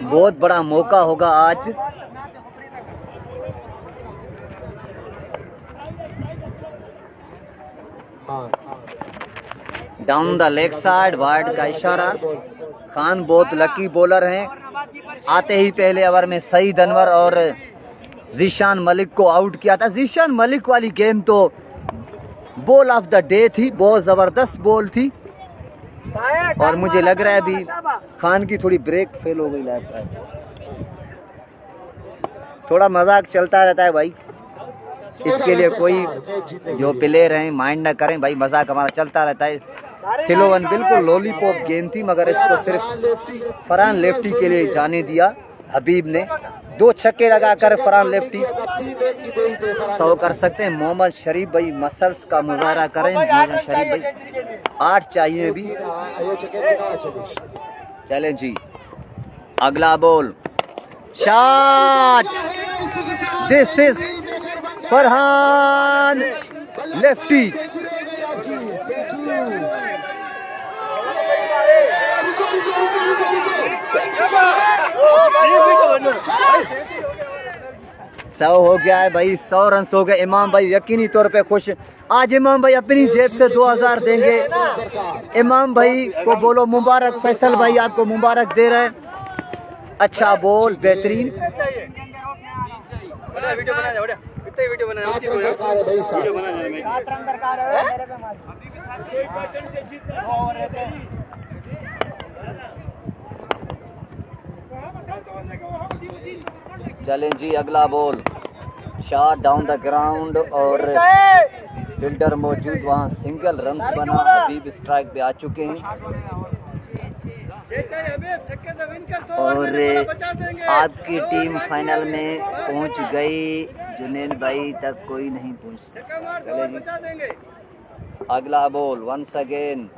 बहुत बड़ा मौका होगा आज। Down the leg side, wide का इशारा। खान बहुत लकी बॉलर हैं। आते ही पहले ओवर में सईद अनवर और जीशान मलिक को आउट किया था। जीशान मलिक वाली गेंद तो बॉल ऑफ द डे थी, बहुत जबरदस्त बॉल थी। और मुझे लग रहा है अभी खान की थोड़ी ब्रेक फेल हो गई लगता है। थोड़ा मजाक चलता रहता है भाई, इसके लिए कोई जो प्लेयर हैं माइंड ना करें भाई, मजाक हमारा चलता रहता है। सिलोवन बिल्कुल लॉलीपॉप गेंद थी, मगर इसको सिर्फ फरहान लेफ्टी के लिए जाने दिया हबीब ने। 2 छक्के लगाकर फरहान लेफ्टी 100 कर सकते हैं। मोहम्मद शरीफ भाई मसल्स का मुजाहरा करें। मोहम्मद शरीफ भाई 8 चाहिए अभी। चलें जी, अगला ball, shot, this is Farhan lefty. सौ हो गया है भाई, 100 रन हो गए। इमाम भाई यकीनी तौर पे खुश। आज इमाम भाई अपनी जेब से 2000 देंगे। इमाम भाई को बोलो मुबारक। फैसल भाई आपको मुबारक दे रहे हैं। अच्छा बॉल, बेहतरीन। चलें जी, अगला ball, shot down the ground और फील्डर मौजूद, वहां सिंगल रन बना। हबीब स्ट्राइक पे आ चुके हैं और आपकी टीम फाइनल में पहुंच गई। जुनैद भाई तक कोई नहीं पहुंच सका। चले जी, अगला बॉल, वंस अगेन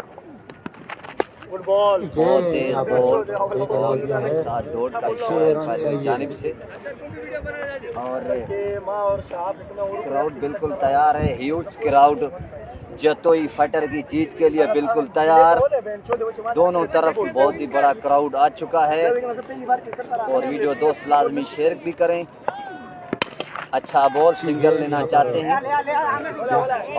बहुत तेज बॉल, 7 डॉट का इशारा जानिब से और क्राउड बिल्कुल तैयार है। ह्यूज क्राउड जतोई फाइटर की जीत के लिए बिल्कुल तैयार। दोनों तरफ बहुत ही बड़ा क्राउड आ चुका है और वीडियो दोस्त लाजमी शेयर भी करें। अच्छा बॉल, सिंगल लेना चाहते हैं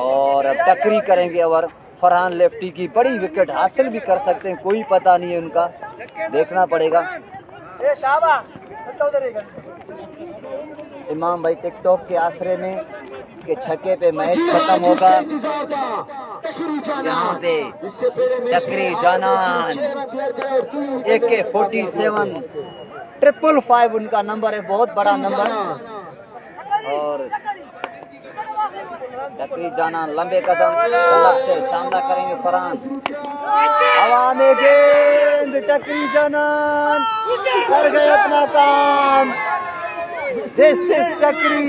और अब टक्री करेंगे और फरहान लेफ्टी की बड़ी विकेट हासिल भी कर सकते हैं। कोई पता नहीं है उनका, देखना पड़ेगा। इमाम भाई टिकटॉक के आसरे में के छक्के पे मैच खत्म होगा। यहाँ पे टकरी जानान AK-47 555 उनका नंबर है, बहुत बड़ा नंबर। और टकरी जानान लंबे कदम से सामना करेंगे फरहान। हवा में गेंद, टकरी जानान कर गए अपना काम। दिस इज टकरी,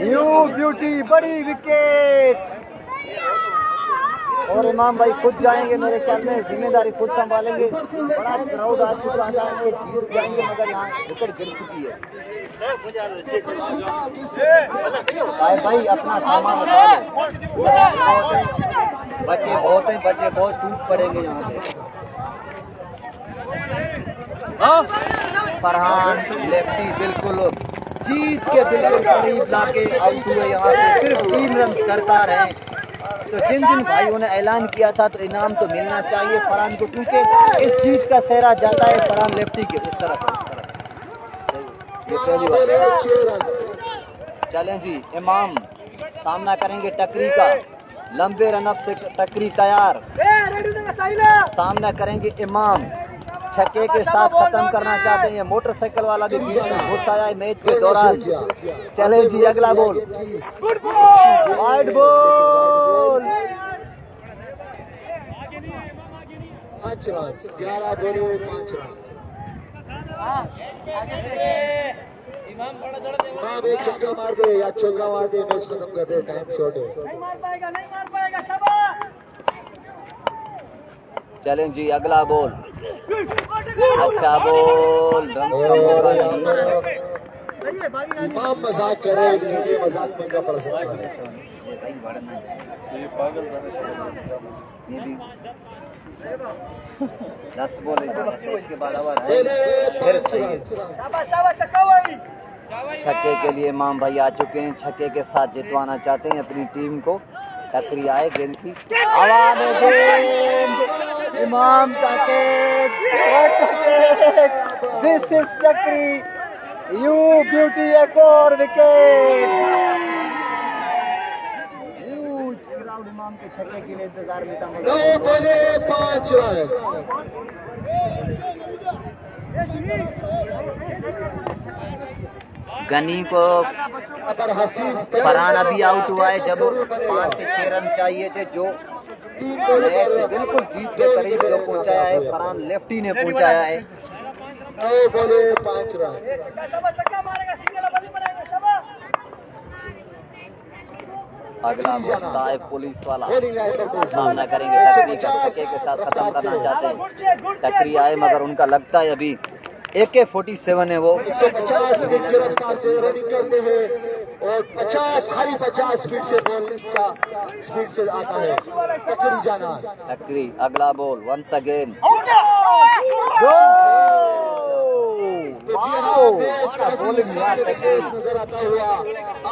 यू ब्यूटी, बड़ी विकेट। और इमाम भाई खुद जाएंगे, मेरे ख्याल में जिम्मेदारी खुद संभालेंगे। बड़ा क्राउड आ चुका है, जीत जाएंगे मगर यहाँ विकेट गिर चुकी है। भाई अपना सामान उठा लो, बच्चे बहुत हैं, बच्चे बहुत टूट पड़ेंगे यहाँ पे। फरहान लेफ्टी बिल्कुल जीत के बिल्कुल करीब लाके आउट हुए। यहाँ पे सिर्फ 3 रन दरकार हैं। तो जिन जिन भाइयों ने ऐलान किया था तो इनाम तो मिलना चाहिए फरहान को, क्योंकि इस जीत का सेहरा जाता है फरहान लेफ्टी के उस तरफ। चलें जी, इमाम सामना करेंगे टकरी का। लंबे रनअप से टकरी तैयार, सामना करेंगे इमाम। छक्के के साथ खत्म करना चाहते हैं। मोटरसाइकिल वाला भी बीच में घुस आया है मैच के दौरान। चले जी, अगला बॉल, वाइड बॉल, 5 रन, 11 बॉलों में 5 रन। इमाम एक छक्का मार दे या चौका मार दे, मैच खत्म कर दे, टाइम शॉर्ट है। चलें जी, अगला बॉल, अच्छा बॉल, रन का मौका नहीं। इमाम मजाक करे, ये मजाक महंगा पड़ सकता है। ये भी 10 बॉल इसके बाद ओवर है फिर सही है। छक्के के लिए इमाम भाई आ चुके हैं, छक्के के साथ जितवाना चाहते हैं अपनी टीम को। टकरी आए गेंद की, हवा में गेंद, इमाम का कैच, दिस इज टकरी, यू ब्यूटी, एक और विकेट। ह्यूज क्राउड इमाम के छक्के के लिए इंतजार में था। 9 बॉले 5 रन। गनी को फरहान अभी आउट हुआ है जब 5 से 6 रन चाहिए थे, जो 3 बॉलों मैच पर बिल्कुल जीत के करीब जो पहुंचाया है फरहान लेफ्टी ने पहुंचाया है। 9 बॉले 5 रन। अगला मुद्दा है पुलिस वाला बॉलिंग लाइन पर सामना करेंगे टकरी का छक्के के साथ खत्म करना चाहते हैं। टकरी आए मगर उनका लगता है अभी AK-47 है वो 150 स्पीड की रफ्तार से रनिंग करते हैं और 50 हाई 50 स्पीड से बॉलिंग का स्पीड से आता है टकरी जाना। टकरी अगला बॉल वंस अगेन तो जी हाँ मैच का बॉलिंग तेज नजर आता हुआ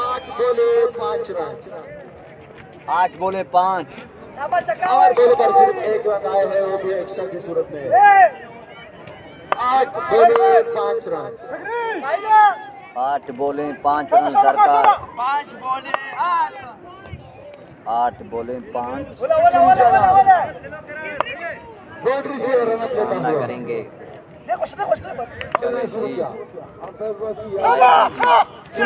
8 बॉले 5 रन। 8 बोले 5 और बॉल पर सिर्फ 1 रन आए हैं वो भी एक्स्ट्रा की सूरत में। 8 बॉले 5 रन। 8 बोले 5 रन दरकार। 8 बोले 5 टकरी जाना बाउंड्री से रन अप लेता सामना हुआ करेंगे। चलो जी